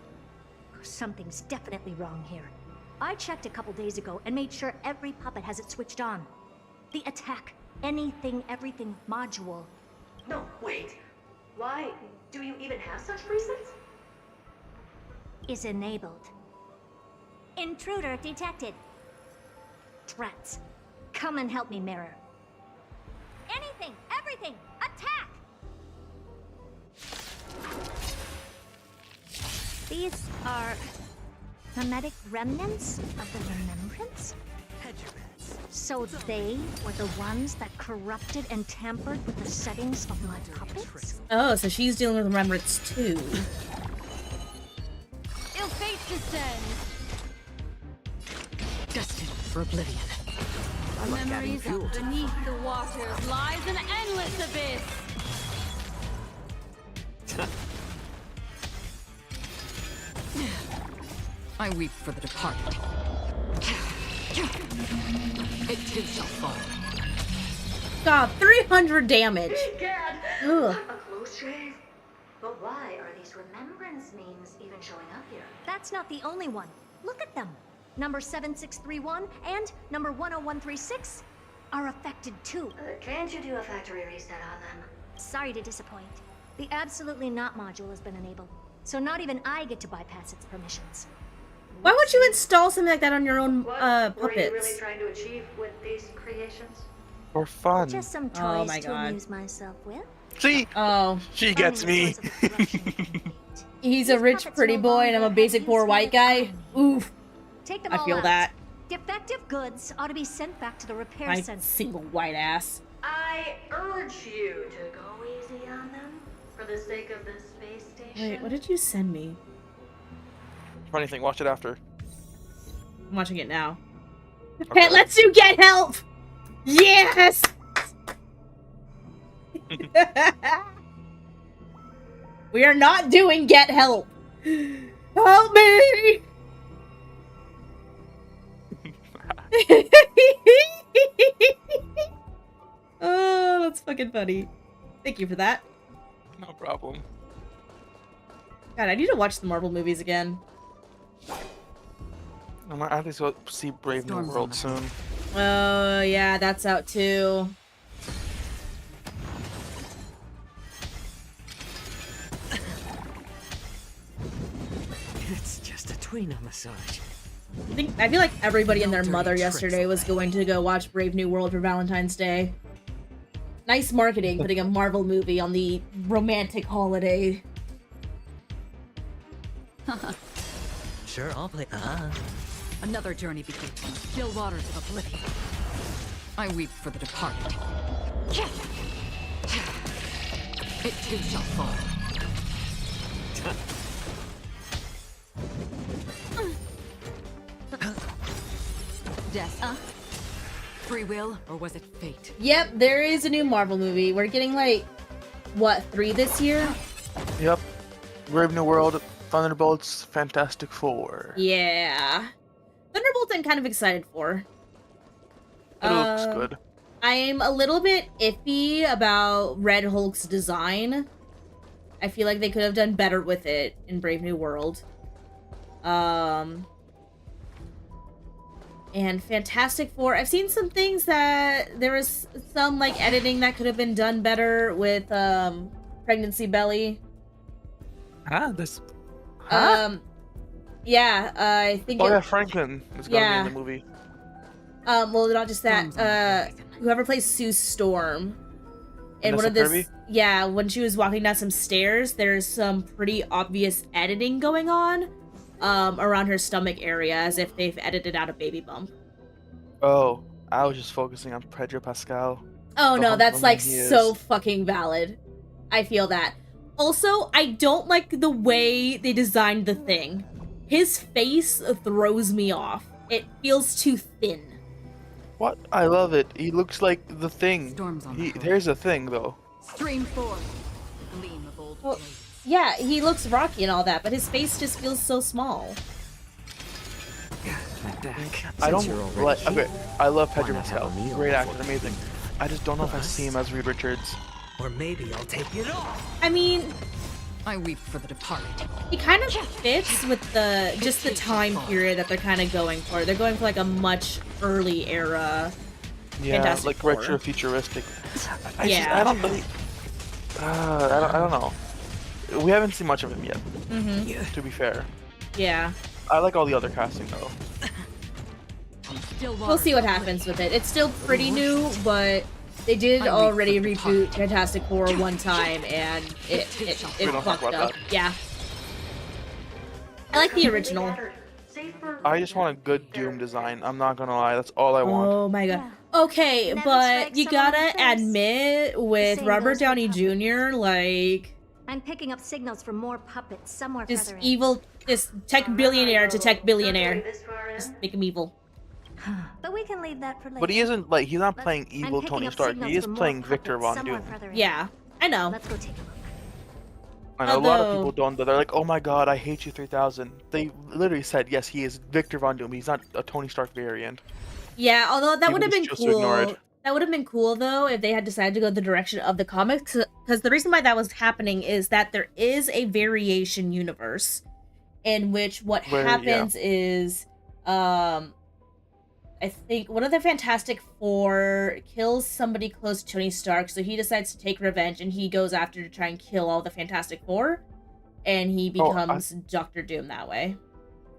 Something's definitely wrong here. I checked a couple days ago and made sure every puppet has it switched on. The attack, anything, everything module. No, wait. Why do you even have such presets? Is enabled. Intruder detected. Threats. Come and help me, Mirror. Anything, everything, attack! These are hermetic remnants of the remembrance? So they were the ones that corrupted and tampered with the settings of my puppets? Oh, so she's dealing with remembrance too. Ill fate descends. Destined for oblivion. Memories of beneath the waters lies an endless abyss. I weep for the departed. It too shall fall. God, 300 damage. Ugh. A close shave. But why are these remembrance memes even showing up here? That's not the only one. Look at them. Number 7631 and number 10136 are affected too. Can't you do a factory reset on them? Sorry to disappoint. The Absolutely Not module has been enabled, so not even I get to bypass its permissions. Why would you install something like that on your own puppets? What were you really trying to achieve with these creations? For fun. Just some Oh toys my to God. amuse myself with. See? Oh. She gets me. He's a rich pretty boy and I'm a basic poor white guy. Oof. Take them I all feel out. that. Defective goods ought to be sent back to the repair My center. single white ass. I urge you to go easy on them for the sake of this space station. Wait, what did you send me? Funny thing, watch it after. I'm watching it now. Okay. It lets you get help! Yes! We are not doing get help. Help me! Oh, that's fucking funny. Thank you for that. No problem. God, I need to watch the Marvel movies again. I might have to go see Brave New World soon. Oh, yeah, that's out too. It's just a tweener massage. I feel like everybody and their mother yesterday was going to go watch Brave New World for Valentine's Day. Nice marketing, putting a Marvel movie on the romantic holiday. Sure, I'll play. Another journey begins in the still waters of oblivion. I weep for the departed. It too shall fall. Death. Free will, or was it fate? Yep, there is a new Marvel movie. We're getting like, what, 3 this year? Yep. Brave New World, Thunderbolts, Fantastic Four. Yeah. Thunderbolts I'm kind of excited for. It looks good. I'm a little bit iffy about Red Hulk's design. I feel like they could have done better with it in Brave New World. And Fantastic Four, I've seen some things that there was some like editing that could have been done better with Pregnancy Belly. This. Yeah, I think. Oh yeah, Franklin is gonna be in the movie. Well, not just that. Whoever plays Sue Storm, and one of this, Kirby? yeah, when she was walking down some stairs, there's some pretty obvious editing going on, around her stomach area, as if they've edited out a baby bump. Oh, I was just focusing on Pedro Pascal. Oh no, that's like he is. so fucking valid. I feel that. Also, I don't like the way they designed the Thing. His face throws me off. It feels too thin. What? I love it. He looks like the Thing. Storms on the There's a Thing though. Stream forth. Gleam of old Well, blades. yeah, he looks rocky and all that, but his face just feels so small. I don't like. Okay, I love Pedro Why not have Pascal. a meal Great actor, before amazing. I just don't know if I see him as Reed Richards. Or maybe I'll take it all. I mean, I weep for the departed. he kind of fits with the time period that they're kind of going for. They're going for like a much early era Yeah, Fantastic like Four. retro futuristic. Yeah. I don't really. I don't know. We haven't seen much of him yet. Mm-hmm. To be fair. Yeah. I like all the other casting though. We'll see what happens with it. It's still pretty new, but they did already reboot Fantastic Four one time, and it fucked up. Yeah. I like the original. I just want a good Doom design. I'm not gonna lie, that's all I want. Oh my god. Okay, but you gotta admit, with Robert Downey Jr., like... I'm picking up signals from more puppets somewhere this further in. evil, this tech billionaire to tech billionaire. Just make him evil. But we can leave that for later. But he isn't like, he's not playing evil Tony Stark. He is playing Victor Von Doom. Yeah, I know. Let's go take a look. I know a lot of people don't. They're like, oh my god, I hate you 3000. They literally said, yes, he is Victor Von Doom. He's not a Tony Stark variant. Yeah, although that would have been chose to cool. ignore it. That would have been cool, though, if they had decided to go the direction of the comics. Because the reason why that was happening is that there is a variation universe in which what happens is, I think one of the Fantastic Four kills somebody close to Tony Stark, so he decides to take revenge, and he goes after to try and kill all the Fantastic Four, and he becomes Doctor Doom that way.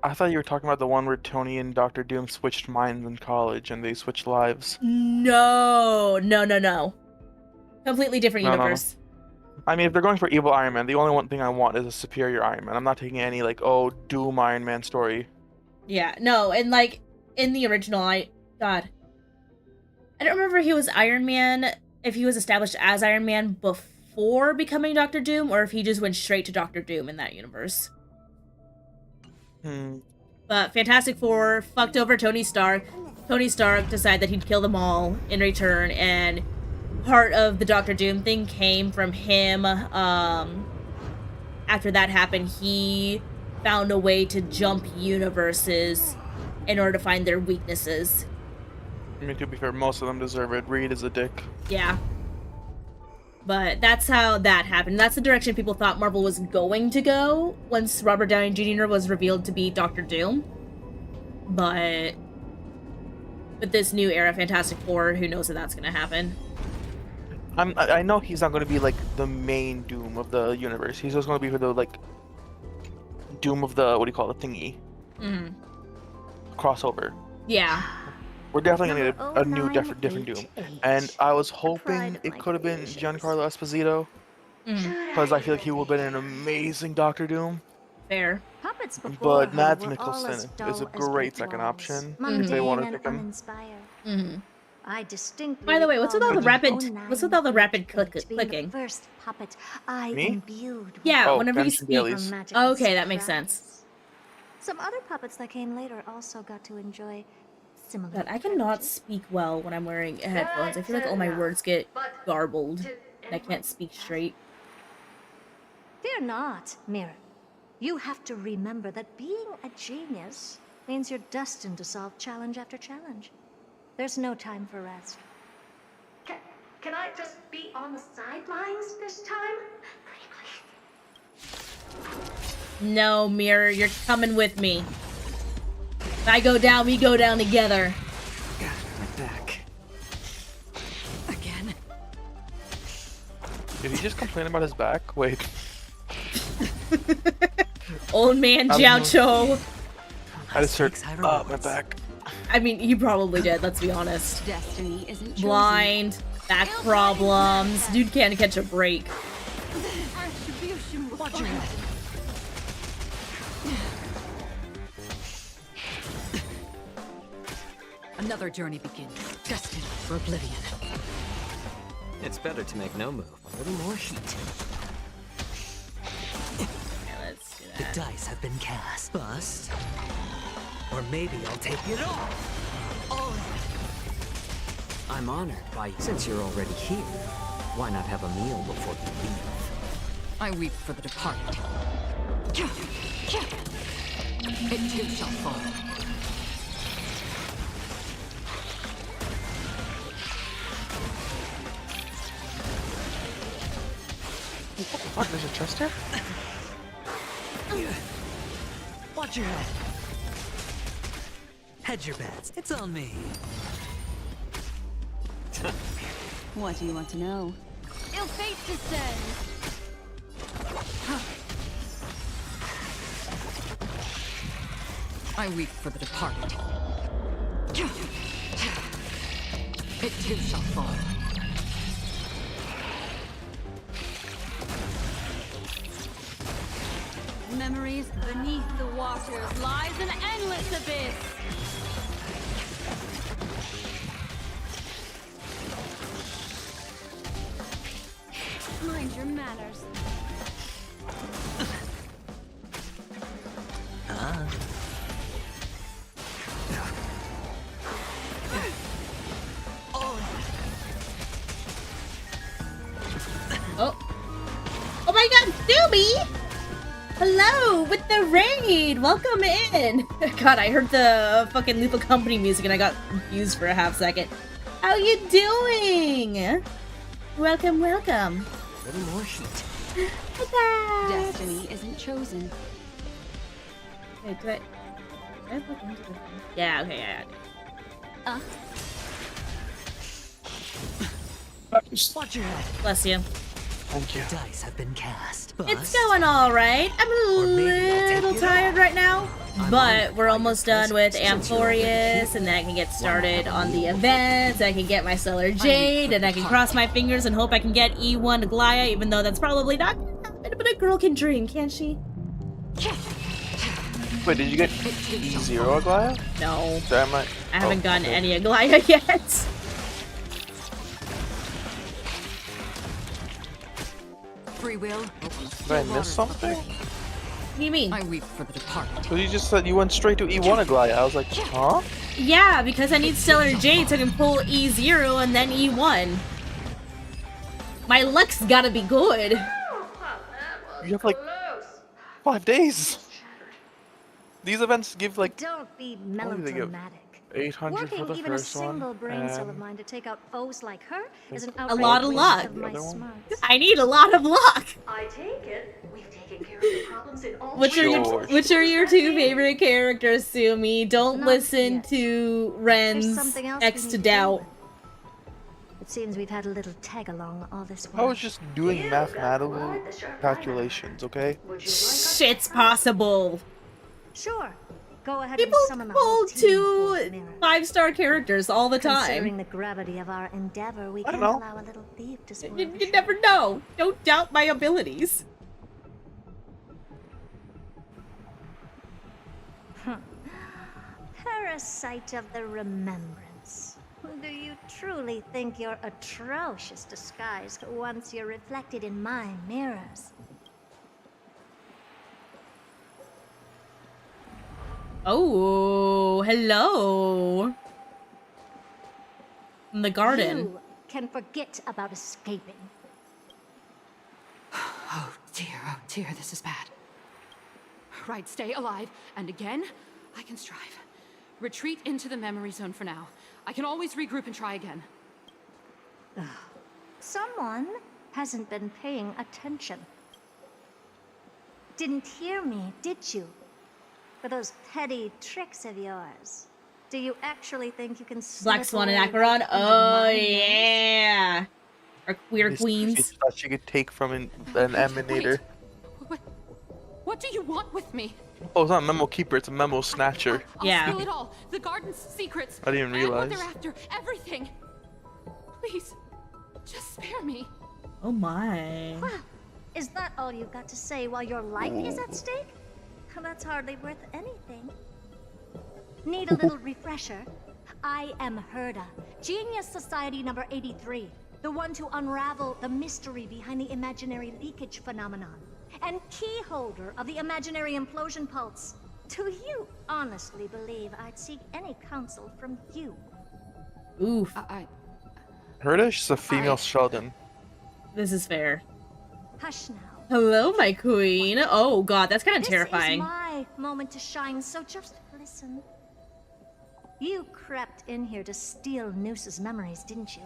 I thought you were talking about the one where Tony and Doctor Doom switched minds in college, and they switched lives. No. Completely different universe. No. I mean, if they're going for evil Iron Man, the only one thing I want is a superior Iron Man. I'm not taking any, like, oh, Doom Iron Man story. Yeah, no, and, like, in the original, I don't remember if he was Iron Man, if he was established as Iron Man before becoming Doctor Doom, or if he just went straight to Doctor Doom in that universe. But Fantastic Four fucked over Tony Stark. Tony Stark decided that he'd kill them all in return, and part of the Doctor Doom thing came from him. After that happened, he found a way to jump universes in order to find their weaknesses. I mean, to be fair, most of them deserve it. Reed is a dick. Yeah. But that's how that happened. That's the direction people thought Marvel was going to go once Robert Downey Jr. was revealed to be Doctor Doom. But with this new era, Fantastic Four, who knows if that's going to happen? I know he's not going to be, like, the main Doom of the universe. He's just going to be the, like, Doom of the, what do you call it, thingy? Crossover. Yeah. We're definitely going to need a new, different Doom. And I was hoping it could have been Giancarlo Esposito. Because I feel like he would have been an amazing Doctor Doom. Fair. But Mads Mikkelsen is a great second option if they want to pick him. I distinctly By the way, what's with all the rapid clicking? First puppet I Me? imbued. Yeah, whenever you Benson speak. Bailey's. Okay, that makes sense. Some other puppets that came later also got to enjoy similar. God, I cannot speak well when I'm wearing headphones. I feel like all my words get garbled, and I can't speak straight. Fear not, Mirror. You have to remember that being a genius means you're destined to solve challenge after challenge. There's no time for rest. Can I just be on the sidelines this time? No, Mirror, you're coming with me. If I go down, we go down together. My back. Again. Did he just complain about his back? Wait. Old man Jiao I just heard, my back. I mean, he probably did, let's be honest. Destiny isn't chosen. Blind, back problems. Dude can't catch a break. Attribution will Watch your head. Another journey begins, destined for oblivion. It's better to make no move. A little more heat. Let's do The that. dice have been cast. Bust. Or maybe I'll take it all. I'm honored by, since you're already here, why not have a meal before you leave? I weep for the departed. It too shall fall. What, there's a chest here? Watch your head. Hedge your bets. It's on me. What do you want to know? Ill fate descends! I weep for the departed. It too shall fall. Memories beneath the waters lies an endless abyss! Mind your manners. Oh. Oh my god, Scooby! Hello, with the raid! Welcome in! God, I heard the fucking Lethal Company music and I got confused for a half second. How you doing? Welcome, welcome. A little more heat. Destiny isn't chosen. Wait, do I look into this? Yeah, okay, yeah. Watch your head. Bless you. Thank you. The dice have been cast. It's going alright. I'm a little tired right now, but we're almost done with Amphoreous, and then I can get started on the events, I can get my Stellar Jade, and I can cross my fingers and hope I can get E1 to Glaya, even though that's probably not gonna happen, but a girl can dream, can't she? Wait, did you get E0 Aglaya? No. Damn it. I haven't gotten any Aglaya yet. Free will. Did I miss something? What do you mean? I weep for the departed. Well, you just said you went straight to E1 Aglaya. I was like, huh? Yeah, because I need Stellar Jade so I can pull E0 and then E1. My luck's gotta be good. You have like 5 days. These events give like. Don't be What do they give? melodramatic. 800 for Working the even a first one. single brain cell of and mine to take out foes like her is an A outright lot of waste luck. of my smarts. I need a lot of luck. I take it we've taken care of the problems in all Which are your two favorite characters, Sumi? Don't Not listen yet. to There's Ren's something else X we to need to doubt. It seems we've had a little tag along all this I while. was just doing mathematical calculations, okay? Shit's possible. Sure. Go ahead People and summon the whole pull team, two Fourth Mirror. 5-star characters all the Considering time. the gravity of our endeavor, we I can't don't know. allow a little thief to spoil You, the you show. never know. Don't doubt my abilities. Parasite of the remembrance. Do you truly think your atrocious disguise once you're reflected in my mirrors? Oh, hello. In the garden. You can forget about escaping. Oh dear, this is bad. Right, stay alive, and again, I can strive. Retreat into the memory zone for now. I can always regroup and try again. Someone hasn't been paying attention. Didn't hear me, did you? For those petty tricks of yours. Do you actually think you can Black slip Swan and away Acheron. under Oh, my nose? yeah. Our queer This queens. she thought she could take from an emanator. What do you want with me? Oh, it's not a memo keeper, it's a memo snatcher. I'll Yeah. spill it all. The garden's secrets. I didn't And what realize. they're after. Everything. Please, just spare me. Oh my. Wow. Is that all you've got to say while your life is at stake? That's hardly worth anything. Need a little refresher? I am Herda, Genius Society number 83, the one to unravel the mystery behind the imaginary leakage phenomenon, and key holder of the imaginary implosion pulse. Do you honestly believe I'd seek any counsel from you? Oof. Herda? She's a female Sheldon. This is fair. Hush now. Hello, my queen. Oh god, that's kind of This terrifying. is my moment to shine, so just listen. You crept in here to steal Noose's memories, didn't you?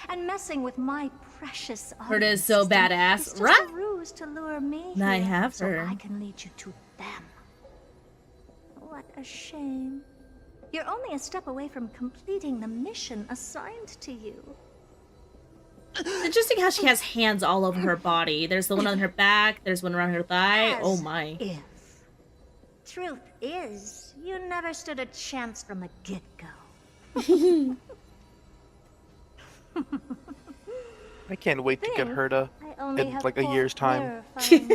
And messing with my precious Herda is so system badass. is just Right? a ruse to lure me I here, have so her. I can lead you to them. What a shame. You're only a step away from completing the mission assigned to you. It's interesting how she has hands all over her body. There's the one on her back, there's one around her thigh. Oh my. If. Truth is, you never stood a chance from the get-go. I can't wait to get her to in like a year's time. Should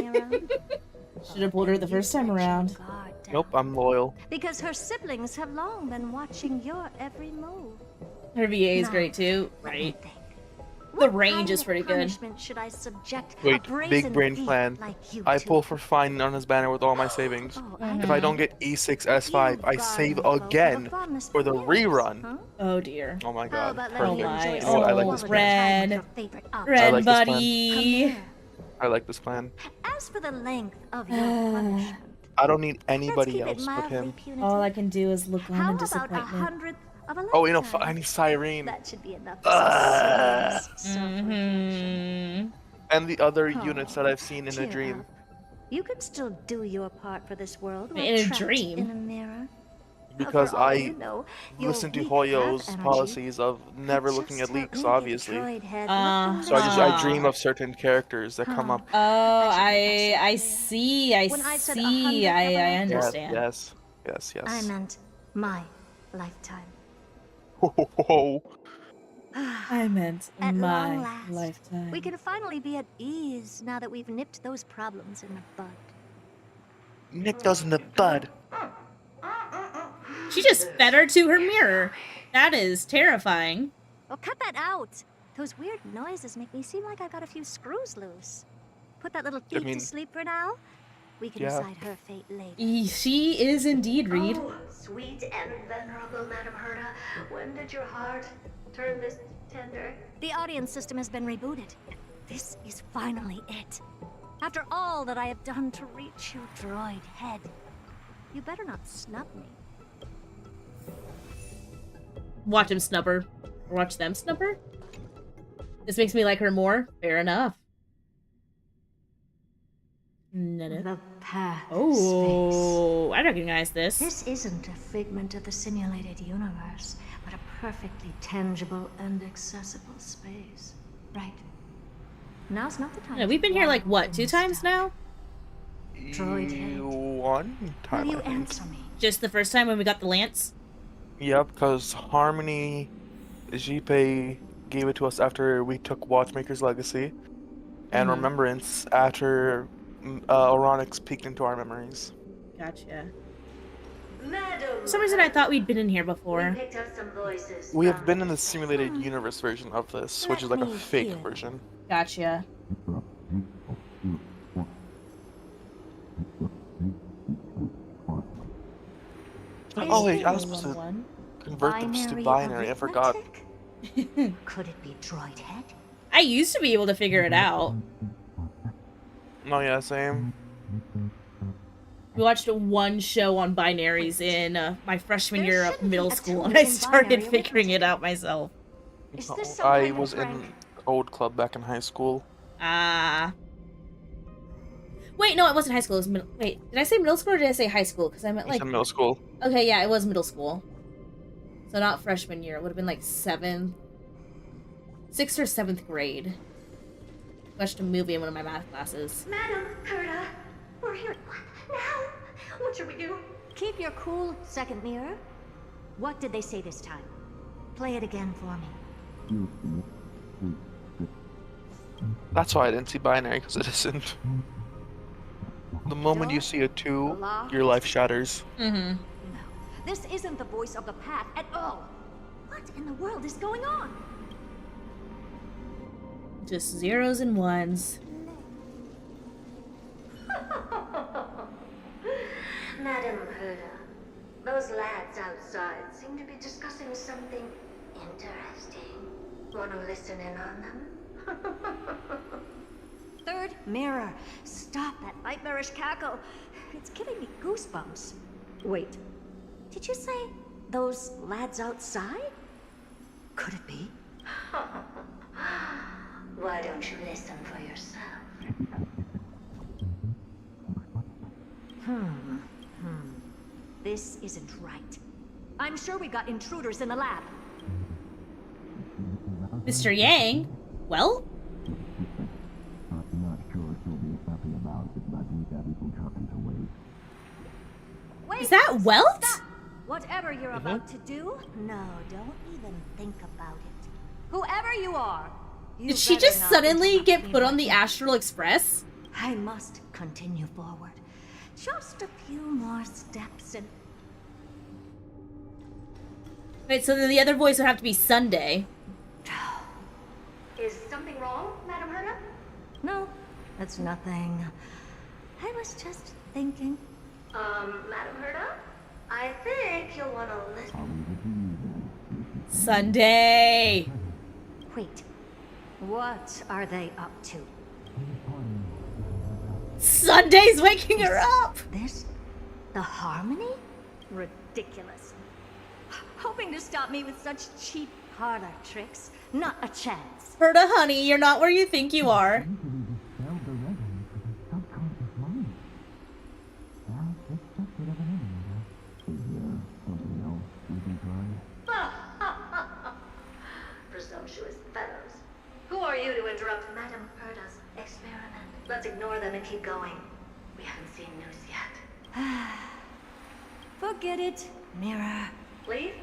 have pulled her the first time around. Nope, I'm loyal. Because her siblings have long been watching your every move. Her VA is great too, right? The range is pretty good. Should I subject Wait, a big brain thief plan. like you I to? pull for fine on his banner with all my savings. If I don't get E6 S5, I save again for the rerun. Oh dear. Oh my god, perfect. Oh my. Oh, I like this plan. Red like buddy. I like this plan. As for the length of your punishment, I don't need anybody else but him. All I can do is look on in how about disappointment. Oh, you know, I need Cyrene. That should be enough for And the other units that I've seen in a dream. You can still do your part for this world. In a dream? In a mirror. Because I you know, listen to weak Hoyo's half energy. policies of never looking at leaks, obviously. So I dream of certain characters that come up. Oh, I see, I see, I understand. Yes. I meant my lifetime. Whoa. I meant At my long last, lifetime. we can finally be at ease now that we've nipped those problems in the bud. Nick those in the bud. She just fed her to her mirror. That is terrifying. Oh, cut that out! Those weird noises make me seem like I got a few screws loose. Put that little thief to sleep for now. We can decide her fate later. She is indeed, Reed. Oh, sweet and venerable Madam Herta, when did your heart turn this tender? The audience system has been rebooted. This is finally it. After all that I have done to reach you, droid head, you better not snub me. Watch him snub her. Or watch them snub her? This makes me like her more? Fair enough. The path. Oh, I recognize this. This isn't a figment of the simulated universe, but a perfectly tangible and accessible space. Right. Now's not the time. Yeah, we've been here like what, 2 times now? Droid head. One time. Will you answer me? Just the first time when we got the lance? Yep, because Harmony Jipe gave it to us after we took Watchmaker's Legacy, and Remembrance after Oronix peeked into our memories. Gotcha. For some reason I thought we'd been in here before. We have been in the simulated universe version of this, which is like a fake version. Gotcha. Oh wait, I was supposed to convert this to binary, I forgot. Could it be droid head? I used to be able to figure it out. Oh yeah, same. We watched one show on binaries in my freshman year of middle school, and I started figuring it out myself. I was in Old Club back in high school. Ah. Wait, no, it wasn't high school. It was middle. Wait, did I say middle school or did I say high school? Because I meant like middle school. Okay, yeah, it was middle school. So not freshman year. It would have been like 6th or 7th grade. Watched a movie in one of my math classes. Madam Herta, we're here. What now? What should we do? Keep your cool, second mirror. What did they say this time? Play it again for me. That's why I didn't see binary, because it isn't. The moment you see a 2, your life shatters. Mm-hmm. No, this isn't the voice of the path at all. What in the world is going on? Just 0s and 1s. Madam Herta, those lads outside seem to be discussing something interesting. Want to listen in on them? Third mirror, stop that nightmarish cackle. It's giving me goosebumps. Wait, did you say those lads outside? Could it be? Why don't you listen for yourself? This isn't right. I'm sure we got intruders in the lab. Mr. Yang? Well? I'm not sure she'll be happy about it, but we got people trying to wait. Wait, Is that Welt? stop. Whatever you're about to do, no, don't even think about it. Whoever you are, Did she just suddenly get put on the Astral Express? I must continue forward. Just a few more steps and... Wait, so then the other voice would have to be Sunday. Is something wrong, Madam Herta? No, that's nothing. I was just thinking. Madam Herta? I think you'll want to listen. Sunday! Wait, what are they up to? Sunday's waking her up! This? The harmony? Ridiculous. Hoping to stop me with such cheap parlor tricks. Not a chance. Herta, honey, you're not where you think you are. Presumptuous fellows. Who are you to interrupt Madame Herta's experiment? Let's ignore them and keep going. We haven't seen news yet. Forget it, Mirror. Leave?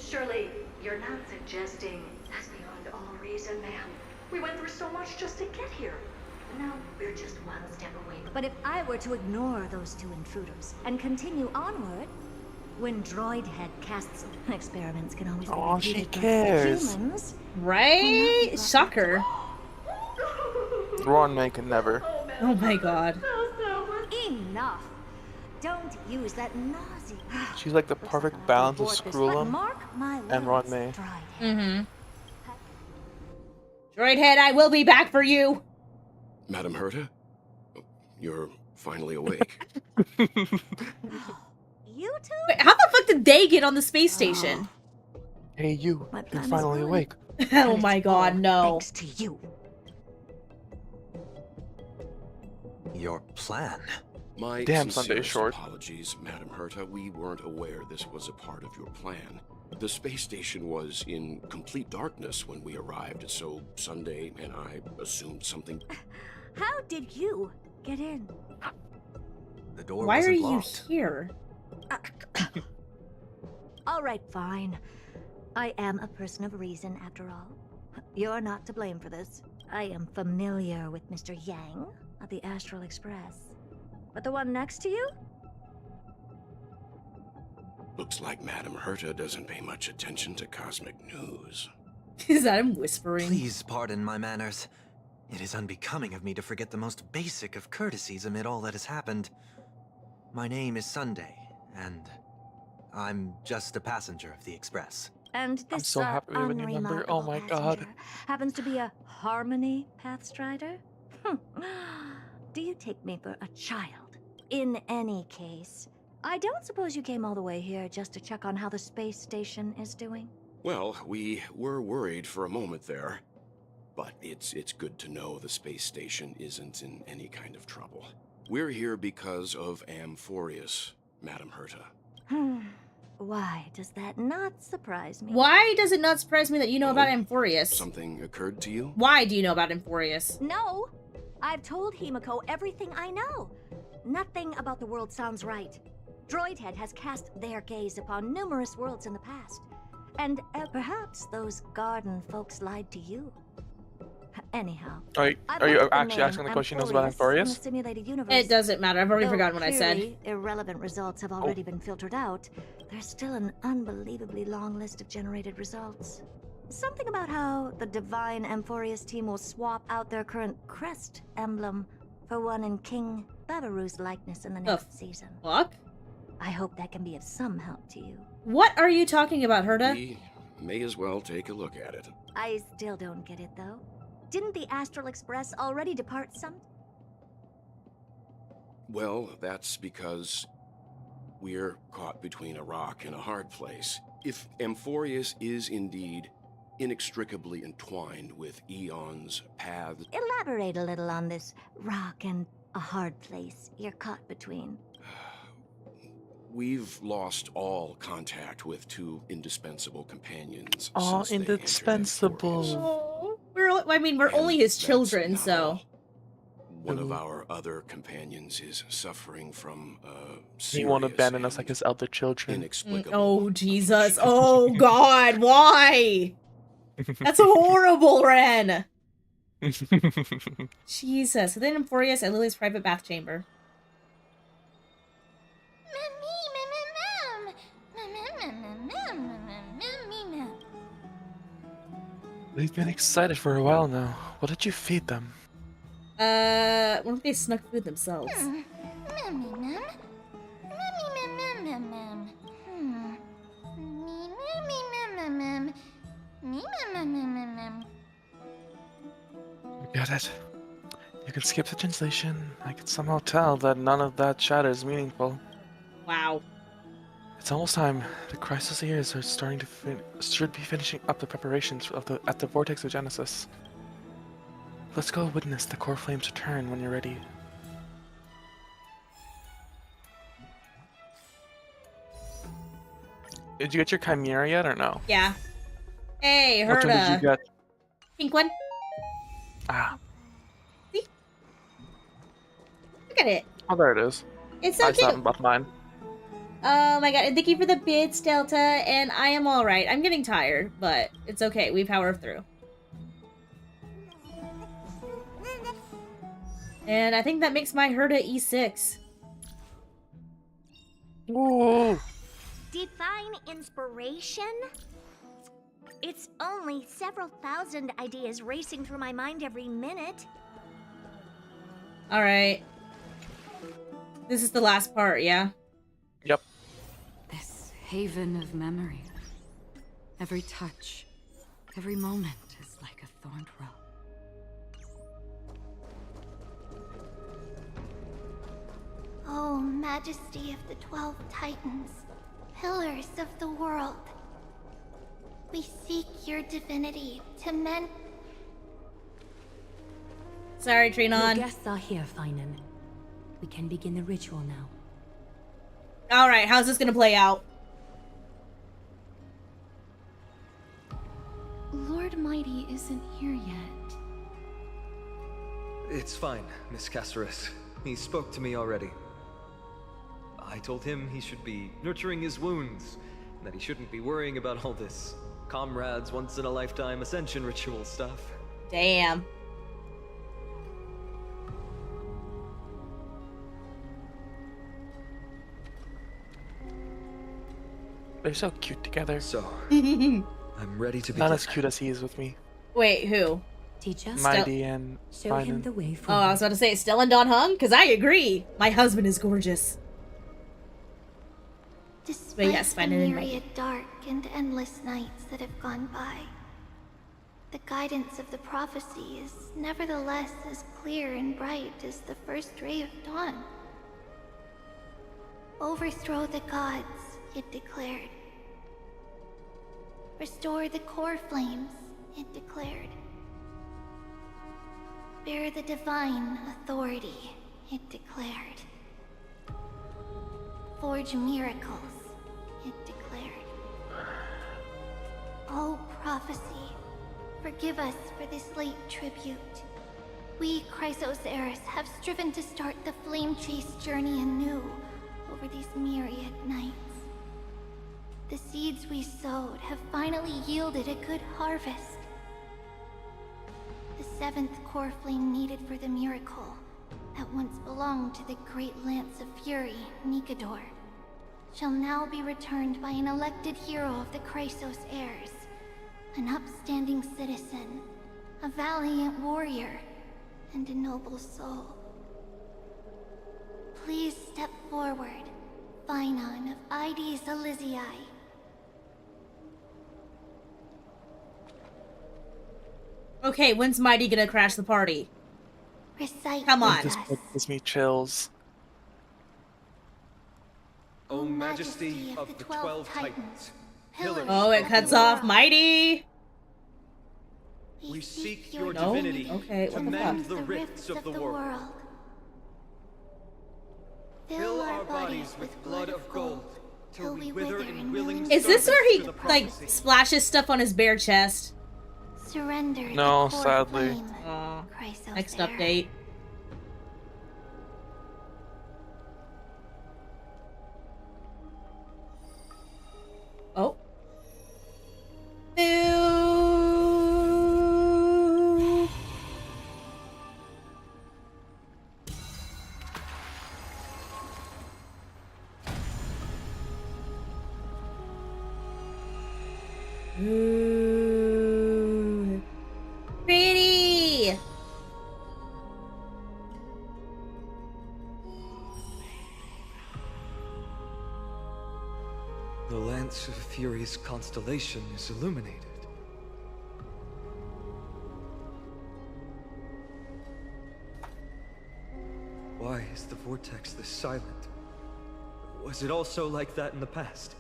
Surely you're not suggesting that's beyond all reason, ma'am. We went through so much just to get here. Now we're just one step away. But if I were to ignore those two intruders and continue onward, when Droidhead casts experiments can always be Oh, she repeated by cares. humans. Right? Shocker. Ron May can never. Oh my god. Enough. Don't use that nausea. She's like the perfect balance of Screw'em Mark my and Ron May. Mm-hmm. Droidhead, I will be back for you! Madam Herta? You're finally awake. You two? Wait, how the fuck did they get on the space station? Hey, you. You're finally awake. Oh my god, no. Thanks to you. Your plan? My Damn, Sunday sincerest short. apologies, Madam Herta. We weren't aware this was a part of your plan. The space station was in complete darkness when we arrived, so Sunday and I assumed something. How did you get in? The door Why are wasn't you locked. here? All right, fine. I am a person of reason, after all. You're not to blame for this. I am familiar with Mr. Yang of the Astral Express. But the one next to you? Looks like Madam Herta doesn't pay much attention to cosmic news. Is that him whispering? Please pardon my manners. It is unbecoming of me to forget the most basic of courtesies amid all that has happened. My name is Sunday, and I'm just a passenger of the Express. And this I'm so happy we have a new member. Oh my god. passenger happens to be a Harmony Pathstrider? Do you take me for a child? In any case, I don't suppose you came all the way here just to check on how the space station is doing? Well, we were worried for a moment there. But it's good to know the space station isn't in any kind of trouble. We're here because of Amphoreous, Madam Herta. Why does that not surprise me? Why does it not surprise me that you know about Amphoreous? Something occurred to you? Why do you know about Amphoreous? No! I've told Himiko everything I know. Nothing about the world sounds right. Droidhead has cast their gaze upon numerous worlds in the past. And perhaps those garden folks lied to you. Anyhow. Are you actually asking the question she knows about Amphoreous? It doesn't matter. I've already forgotten what I said. Clearly, irrelevant results have already been filtered out. There's still an unbelievably long list of generated results. Something about how the divine Amphoreous team will swap out their current crest emblem for one in King Babaru's likeness in the next season. Fuck? I hope that can be of some help to you. What are you talking about, Herta? We may as well take a look at it. I still don't get it, though. Didn't the Astral Express already depart some? Well, that's because we're caught between a rock and a hard place. If Amphoreous is indeed inextricably entwined with Eon's paths... Elaborate a little on this rock and a hard place you're caught between. We've lost all contact with two indispensable companions. Oh, since they entered indispensable. Oh, Well, I mean, we're only his children, so. One of our other companions is suffering from He won't serious abandon us like his elder children. inexplicable. Oh, Jesus. Oh, God. Why? That's horrible, Ren. Jesus. Within Amphoreous at Lily's private bath chamber. We've been excited for a while now. What did you feed them? What if they snuck food themselves? Get it. You can skip the translation. I can somehow tell that none of that chatter is meaningful. Wow. It's almost time. The crisis ears are starting to should be finishing up the preparations at the Vortex of Genesis. Let's go witness the core flames return when you're ready. Did you get your Chimera yet or no? Yeah. Hey, Which one did you Herda. get? Pink one. Ah. See? Look at it. Oh, there it is. It's so I cute. saw it above mine. Oh my god, and thank you for the bits, Delta, and I am alright. I'm getting tired, but it's okay. We power through. And I think that makes my Herda E6. Ooh. Define inspiration? It's only several thousand ideas racing through my mind every minute. Alright. This is the last part, yeah? Yep. This haven of memory. Every touch, every moment is like a thorned rose. Oh, Majesty of the 12 Titans, pillars of the world. We seek your divinity to mend. Sorry, Trinon. Your guests are here, Finan. We can begin the ritual now. Alright, how's this gonna play out? Lord Mighty isn't here yet. It's fine, Miss Caceres. He spoke to me already. I told him he should be nurturing his wounds, and that he shouldn't be worrying about all this comrades once-in-a-lifetime ascension ritual stuff. Damn. They're so cute together. So, I'm ready to be. Not as cute as he is with me. Wait, who? Teacher? Mighty and Show him the way Oh, I was about to say, Stella and Don Hung? Because I agree. My husband is gorgeous. Despite yes, the Finan and myriad dark and endless nights that have gone by, the guidance of the prophecy is nevertheless as clear and bright as the first ray of dawn. Overthrow the gods, it declared. Restore the core flames, it declared. Bear the divine authority, it declared. Forge miracles, it declared. Oh, prophecy, forgive us for this late tribute. We, Chrysos Eris, have striven to start the flame chase journey anew over these myriad nights. The seeds we sowed have finally yielded a good harvest. The seventh core flame needed for the miracle that once belonged to the great Lance of Fury, Nikador, shall now be returned by an elected hero of the Chrysos heirs, an upstanding citizen, a valiant warrior, and a noble soul. Please step forward, Finan of Ides Elysiae. Okay, when's Mighty gonna crash the party? Recite. Come on. This book gives me chills. O Majesty of the 12 Titans, pillars Oh, it of cuts the off world. Mighty! We seek your No? divinity Okay, to what the mend fuck? the rifts of the world. Fill our bodies with blood of gold, till we wither in willing Is this where he, service to the like, prophecy. splashes stuff on his bare chest? Surrender No, the core sadly. flame, Chrysos Next heir. update. Oh. Boo. Ooh. Pretty. The Lance of Fury's constellation is illuminated. Why is the vortex this silent? Was it also like that in the past?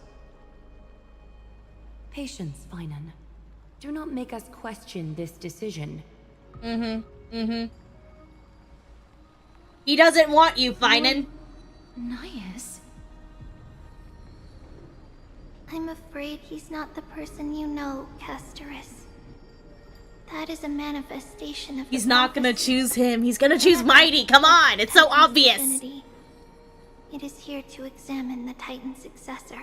Patience, Finan. Do not make us question this decision. He doesn't want you, Finan. Nias? I'm afraid he's not the person you know, Castorus. That is a manifestation of He's the not gonna prophecy. choose him. He's gonna choose Mighty. Come on. It's so Titan's obvious. divinity. It is here to examine the Titan's successor.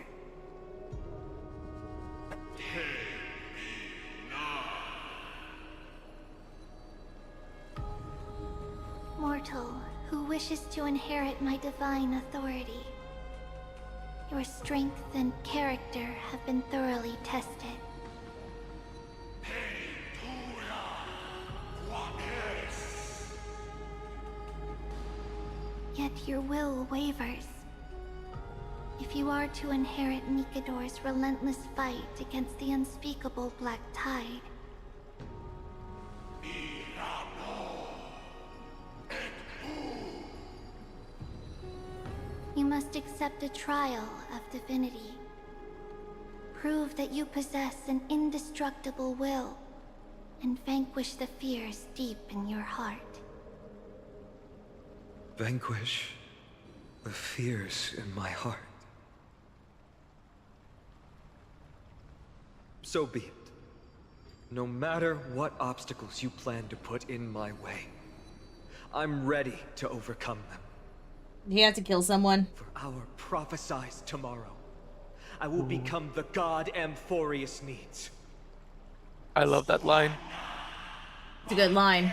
Mortal, who wishes to inherit my divine authority. Your strength and character have been thoroughly tested. Yet your will wavers. If you are to inherit Nikador's relentless fight against the unspeakable Black Tide, you must accept a trial of divinity. Prove that you possess an indestructible will, and vanquish the fears deep in your heart. Vanquish the fears in my heart. So be it. No matter what obstacles you plan to put in my way, I'm ready to overcome them. He had to kill someone. For our prophesied tomorrow, I will become the god Amphoreous needs. I love that line. It's a good line.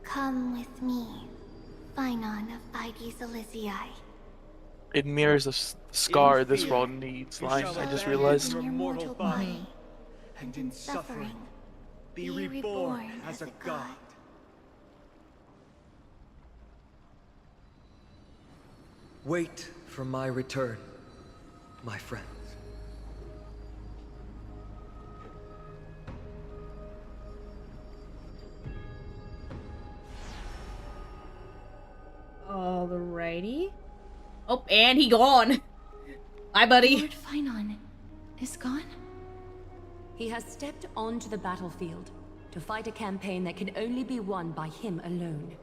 Come with me, Finan of Ides Elysiae. It mirrors the scar this world needs line. I just realized. In your mortal body, and in suffering, be reborn as a god. Wait for my return, my friends. Alrighty. Oh, and he gone. Bye, buddy. Lord Finan is gone? He has stepped onto the battlefield to fight a campaign that can only be won by him alone.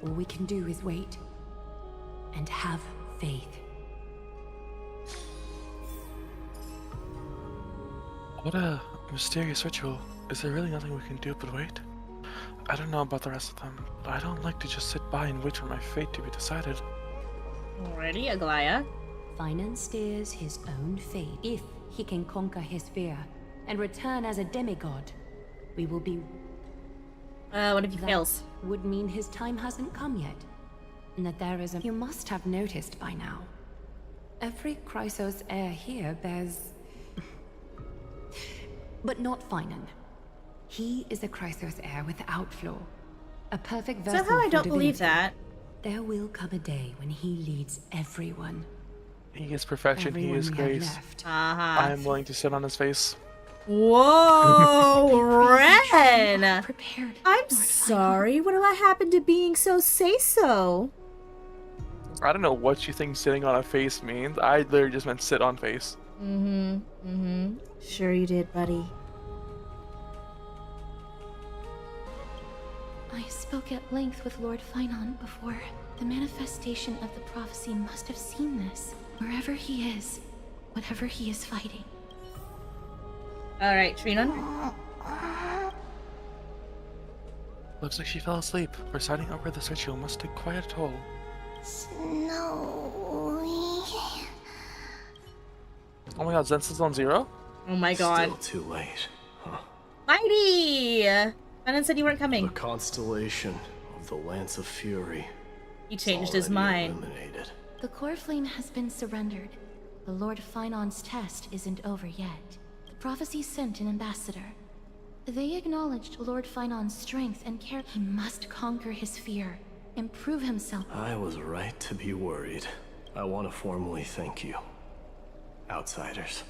All we can do is wait and have faith. What a mysterious ritual. Is there really nothing we can do but wait? I don't know about the rest of them, but I don't like to just sit by and wait for my fate to be decided. Alrighty, Aglaya. Finan steers his own fate. If he can conquer his fear and return as a demigod, we will be... What if he that fails? Would mean his time hasn't come yet. And that there is a... You must have noticed by now. Every Chrysos heir here bears... but not Finan. He is a Chrysos heir without flaw. A perfect vessel Somehow I for don't believe divinity. that. There will come a day when he leads everyone. He is perfection, he is grace. I am willing to sit on his face. Whoa, Ren! I'm sorry. What do I happen to being so say-so? I don't know what you think sitting on a face means. I literally just meant sit on face. Sure you did, buddy. I spoke at length with Lord Finan before. The manifestation of the prophecy must have seen this. Wherever he is, whatever he is fighting. Alright, Trina. Looks like she fell asleep. Presiding over this ritual must take quite a toll. Snowy. Oh my god, Zen's is on 0? Oh my god. Still too late, huh? Mighty! Brennan said you weren't coming. The constellation of the Lance of Fury. He changed his mind. Eliminated. The core flame has been surrendered. The Lord Finon's test isn't over yet. The prophecy sent an ambassador. They acknowledged Lord Finon's strength and care. He must conquer his fear, improve himself. I was right to be worried. I want to formally thank you, outsiders.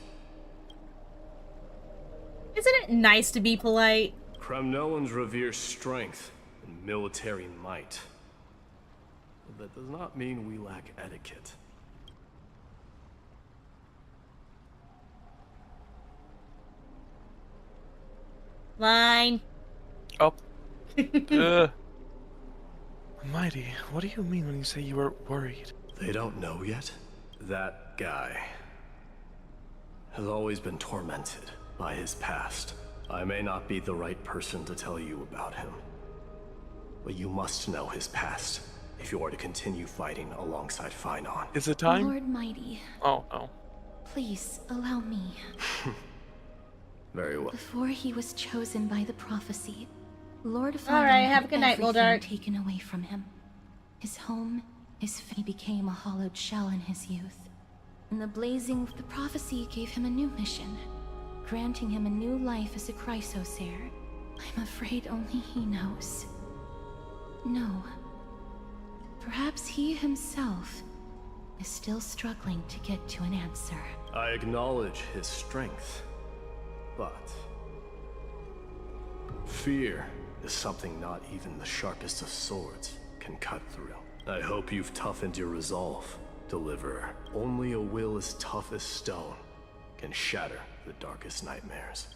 Isn't it nice to be polite? Kremnoans revere strength and military might. But that does not mean we lack etiquette. Line. Oh. Mighty, what do you mean when you say you were worried? They don't know yet. That guy has always been tormented by his past. I may not be the right person to tell you about him, but you must know his past if you are to continue fighting alongside Finon. Is it time? Lord Mighty. Oh, no. Please allow me. Very well. Before he was chosen by the prophecy, Lord Finon Alright, have had a good night, everything Moldark. taken away from him. His home, he became a hollowed shell in his youth. In the blazing of the prophecy gave him a new mission, granting him a new life as a Chrysosaur. I'm afraid only he knows. No. Perhaps he himself is still struggling to get to an answer. I acknowledge his strength, but fear is something not even the sharpest of swords can cut through. I hope you've toughened your resolve, Deliverer. Only a will as tough as stone can shatter the darkest nightmares.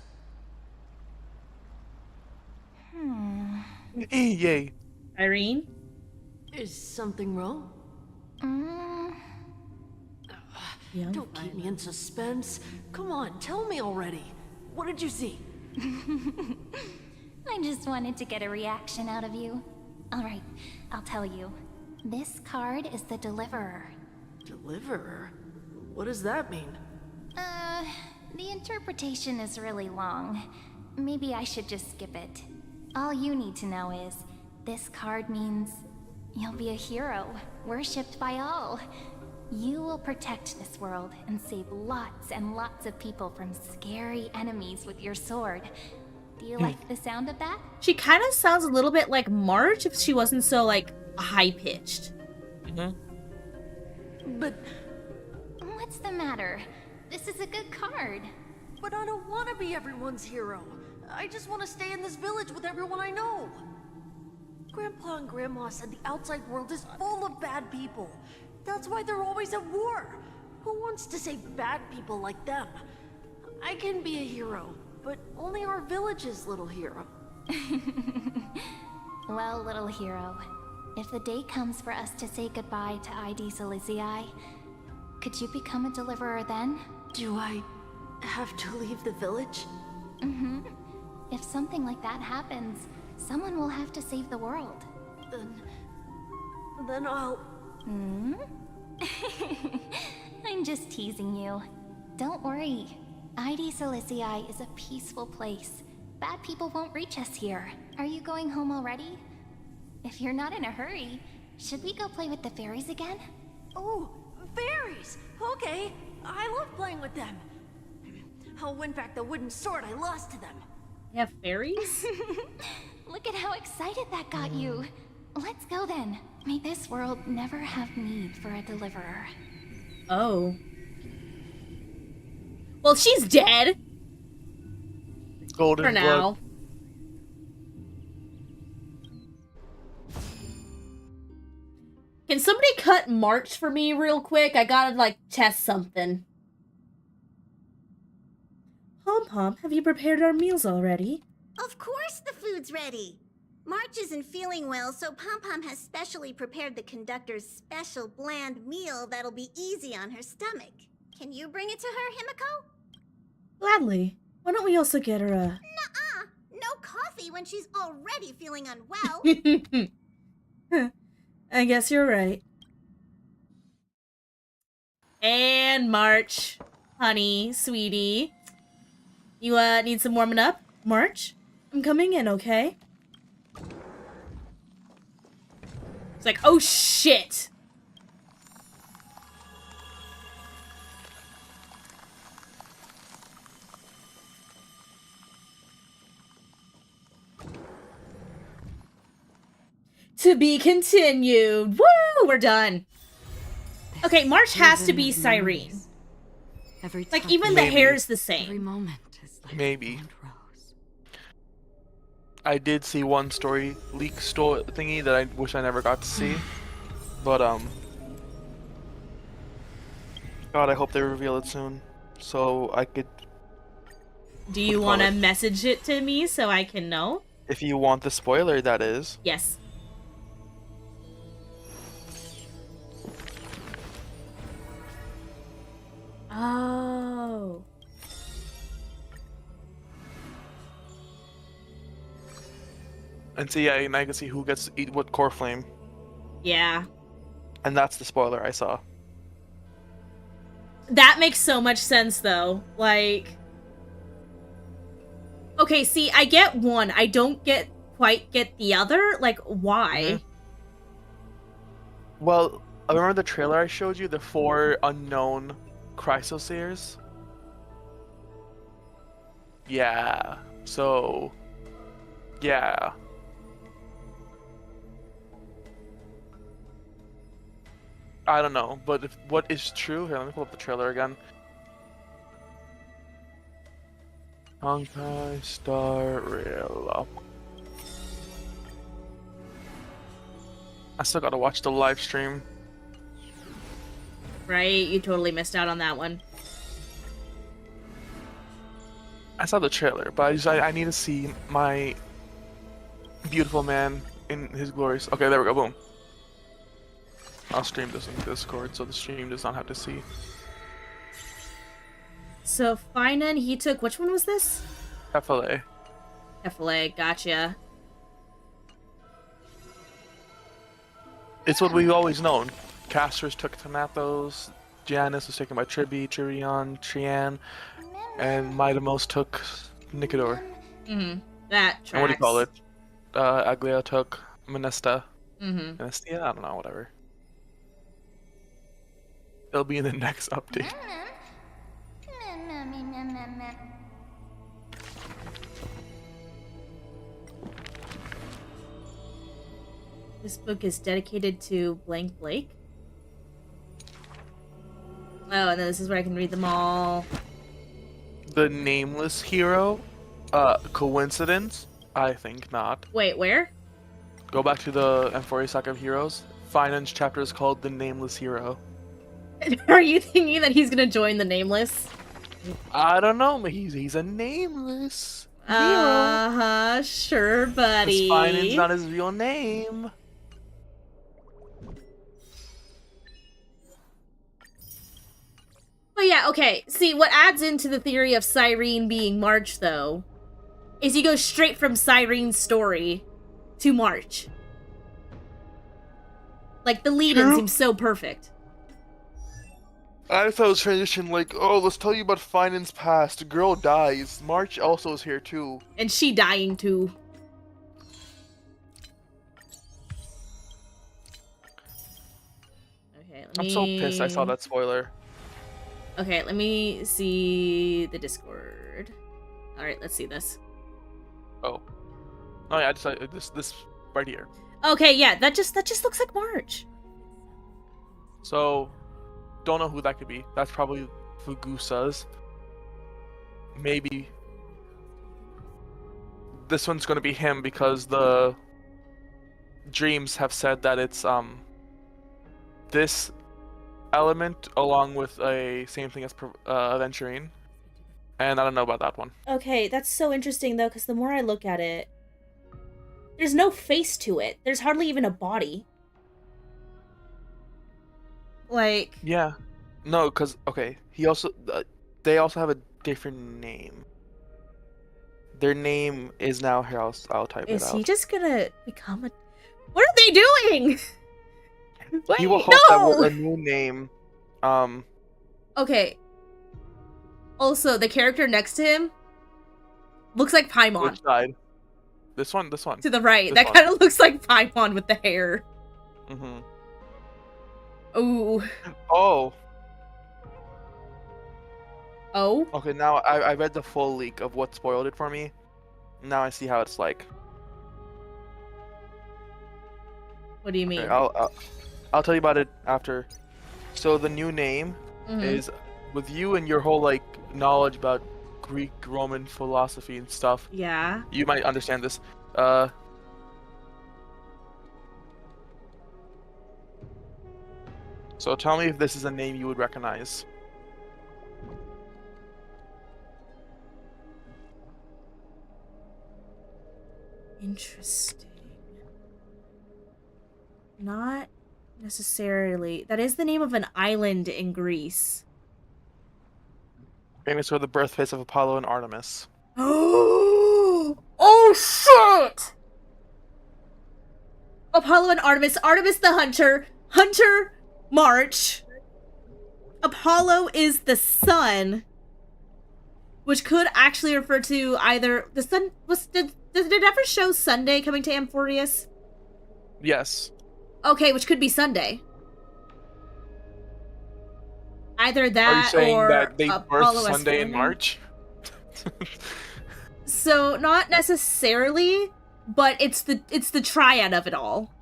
Yay. Irene? Is something wrong? Don't keep me in suspense. Come on, tell me already. What did you see? I just wanted to get a reaction out of you. Alright, I'll tell you. This card is the Deliverer. Deliverer? What does that mean? The interpretation is really long. Maybe I should just skip it. All you need to know is, this card means you'll be a hero, worshipped by all. You will protect this world and save lots and lots of people from scary enemies with your sword. Do you like the sound of that? She kind of sounds a little bit like March if she wasn't so, like, high-pitched. But what's the matter? This is a good card. But I don't want to be everyone's hero. I just want to stay in this village with everyone I know. Grandpa and Grandma said the outside world is full of bad people. That's why they're always at war. Who wants to save bad people like them? I can be a hero, but only our village's little hero. Well, little hero, if the day comes for us to say goodbye to ID Silicii, could you become a deliverer then? Do I have to leave the village? If something like that happens, someone will have to save the world. Then I'll... I'm just teasing you. Don't worry. ID Silicii is a peaceful place. Bad people won't reach us here. Are you going home already? If you're not in a hurry, should we go play with the fairies again? Oh, fairies! Okay, I love playing with them. I'll win back the wooden sword I lost to them. You have fairies? Look at how excited that got you. Let's go then. May this world never have need for a deliverer. Oh. Well, she's dead. Golden for now. blood. Can somebody cut March for me real quick? I gotta, like, test something. Pom-Pom, have you prepared our meals already? Of course the food's ready. March isn't feeling well, so Pom-Pom has specially prepared the conductor's special bland meal that'll be easy on her stomach. Can you bring it to her, Himiko? Gladly. Why don't we also get her a... Nuh-uh. No coffee when she's already feeling unwell. I guess you're right. And March. Honey, sweetie. You, need some warming up? March? I'm coming in, okay? It's like, oh shit! To be continued. Woo! We're done. Okay, March has to be Cyrene. Like, even the hair is the same. Every moment is like maybe. I did see one story leak thingy that I wish I never got to see. But, God, I hope they reveal it soon. So I could... Do you want to message it to me so I can know? If you want the spoiler, that is. Yes. Oh. And so, yeah, and I can see who gets to eat what core flame. Yeah. And that's the spoiler I saw. That makes so much sense, though. Like... Okay, see, I get one. I don't quite get the other. Like, why? Well, I remember the trailer I showed you, the 4 unknown Chrysoseers? Yeah. So... Yeah. I don't know, but if what is true... Here, let me pull up the trailer again. Honkai Star Rail. I still gotta watch the live stream. Right, you totally missed out on that one. I saw the trailer, but I need to see my beautiful man in his glories. Okay, there we go, boom. I'll stream this in Discord so the stream does not have to see. So, Finan, he took... Which one was this? FLA. FLA, gotcha. It's what we've always known. Casters took Thanatos, Janus was taken by Trivion, Trian, and Midamos took Nicodor. Mm-hmm. That tracks. And what do you call it? Aglia took Monesta. Mm-hmm. Monestia? I don't know, whatever. It'll be in the next update. This book is dedicated to blank Blake. Oh, and then this is where I can read them all. The nameless hero? Coincidence? I think not. Wait, where? Go back to the Amphoreous Saga of Heroes. Finance chapter is called The Nameless Hero. Are you thinking that he's gonna join the Nameless? I don't know, he's a nameless hero. Uh-huh, sure, buddy. Finance not his real name. But yeah, okay. See, what adds into the theory of Cyrene being March, though, is he goes straight from Cyrene's story to March. Like, the lead-in seems so perfect. I thought it was transition like, oh, let's tell you about Finance's past. The girl dies. March also is here, too. And she dying, too. Okay, I'm so pissed I saw that spoiler. Okay, let me see the Discord. Alright, let's see this. Oh. Oh yeah, this right here. Okay, yeah, that just looks like March. So, don't know who that could be. That's probably Fugusa's. Maybe this one's gonna be him because the dreams have said that it's this element along with a same thing as Aventurine. And I don't know about that one. Okay, that's so interesting though, because the more I look at it, there's no face to it. There's hardly even a body. Like... Yeah. No, because okay, he also they also have a different name. Their name is now here. I'll type it Is he out. just gonna become a? What are they doing? He will Wait, hope that with no. a new name, Okay. Also, the character next to him looks like Paimon. which side? This one. This one. To the right. This That kind of looks like Paimon with the hair. Mhm. Ooh. Oh. Oh. Okay, now I read the full leak of what spoiled it for me. Now I see how it's like. What do you mean? Okay, I'll tell you about it after. So the new name Mhm. is, with you and your whole like knowledge about Greek Roman philosophy and stuff. Yeah. You might understand this. So tell me if this is a name you would recognize. Interesting. Not necessarily. That is the name of an island in Greece. Famous for the birthplace of Apollo and Artemis. Oh shit! Apollo and Artemis. Artemis the hunter. Hunter March. Apollo is the sun, which could actually refer to either the sun. Did it ever show Sunday coming to Amphoreous? Yes. Okay, which could be Sunday. Either Are you that saying or that they birthed Apollo as Sunday in family. March? So not necessarily, but it's the triad of it all.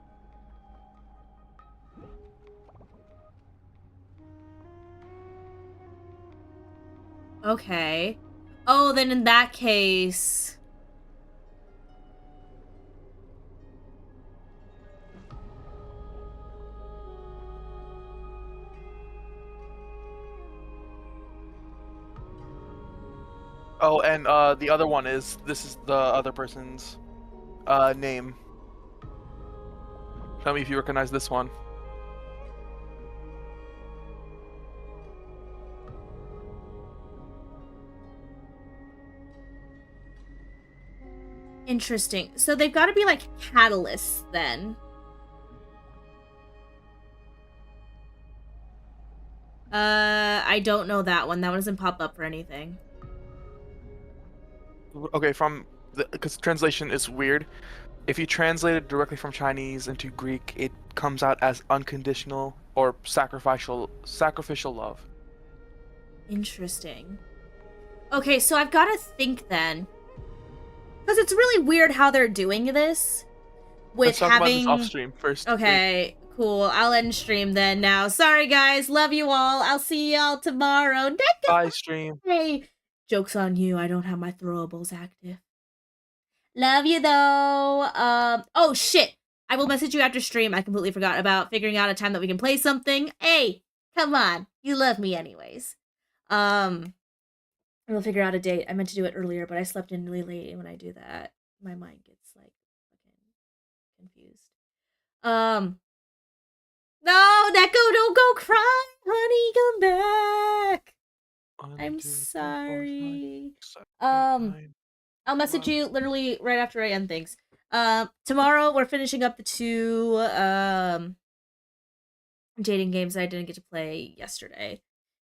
Okay. Oh, then in that case. Oh, and the other one is, this is the other person's name. Tell me if you recognize this one. Interesting. So they've got to be like catalysts then. I don't know that one. That one doesn't pop up for anything. Okay, because translation is weird. If you translate it directly from Chinese into Greek, it comes out as unconditional or sacrificial love. Interesting. Okay, so I've got to think then. Because it's really weird how they're doing this. With Let's talk having... about this off stream first. Okay, cool. I'll end stream then now. Sorry, guys. Love you all. I'll see y'all tomorrow. Bye, stream. Hey, joke's on you. I don't have my throwables active. Love you, though. Oh, shit. I will message you after stream. I completely forgot about figuring out a time that we can play something. Hey, come on. You love me anyways. We'll figure out a date. I meant to do it earlier, but I slept in really late, and when I do that, my mind gets, like, fucking confused. No, Neko, don't go cry, honey, come back. I'm sorry. I'll message you literally right after I end things. Tomorrow we're finishing up the 2 dating games I didn't get to play yesterday.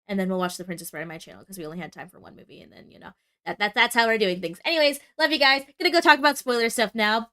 And then we'll watch The Princess Bride on my channel because we only had time for one movie, and then, you know, that's how we're doing things. Anyways, love you guys. Gonna go talk about spoiler stuff now.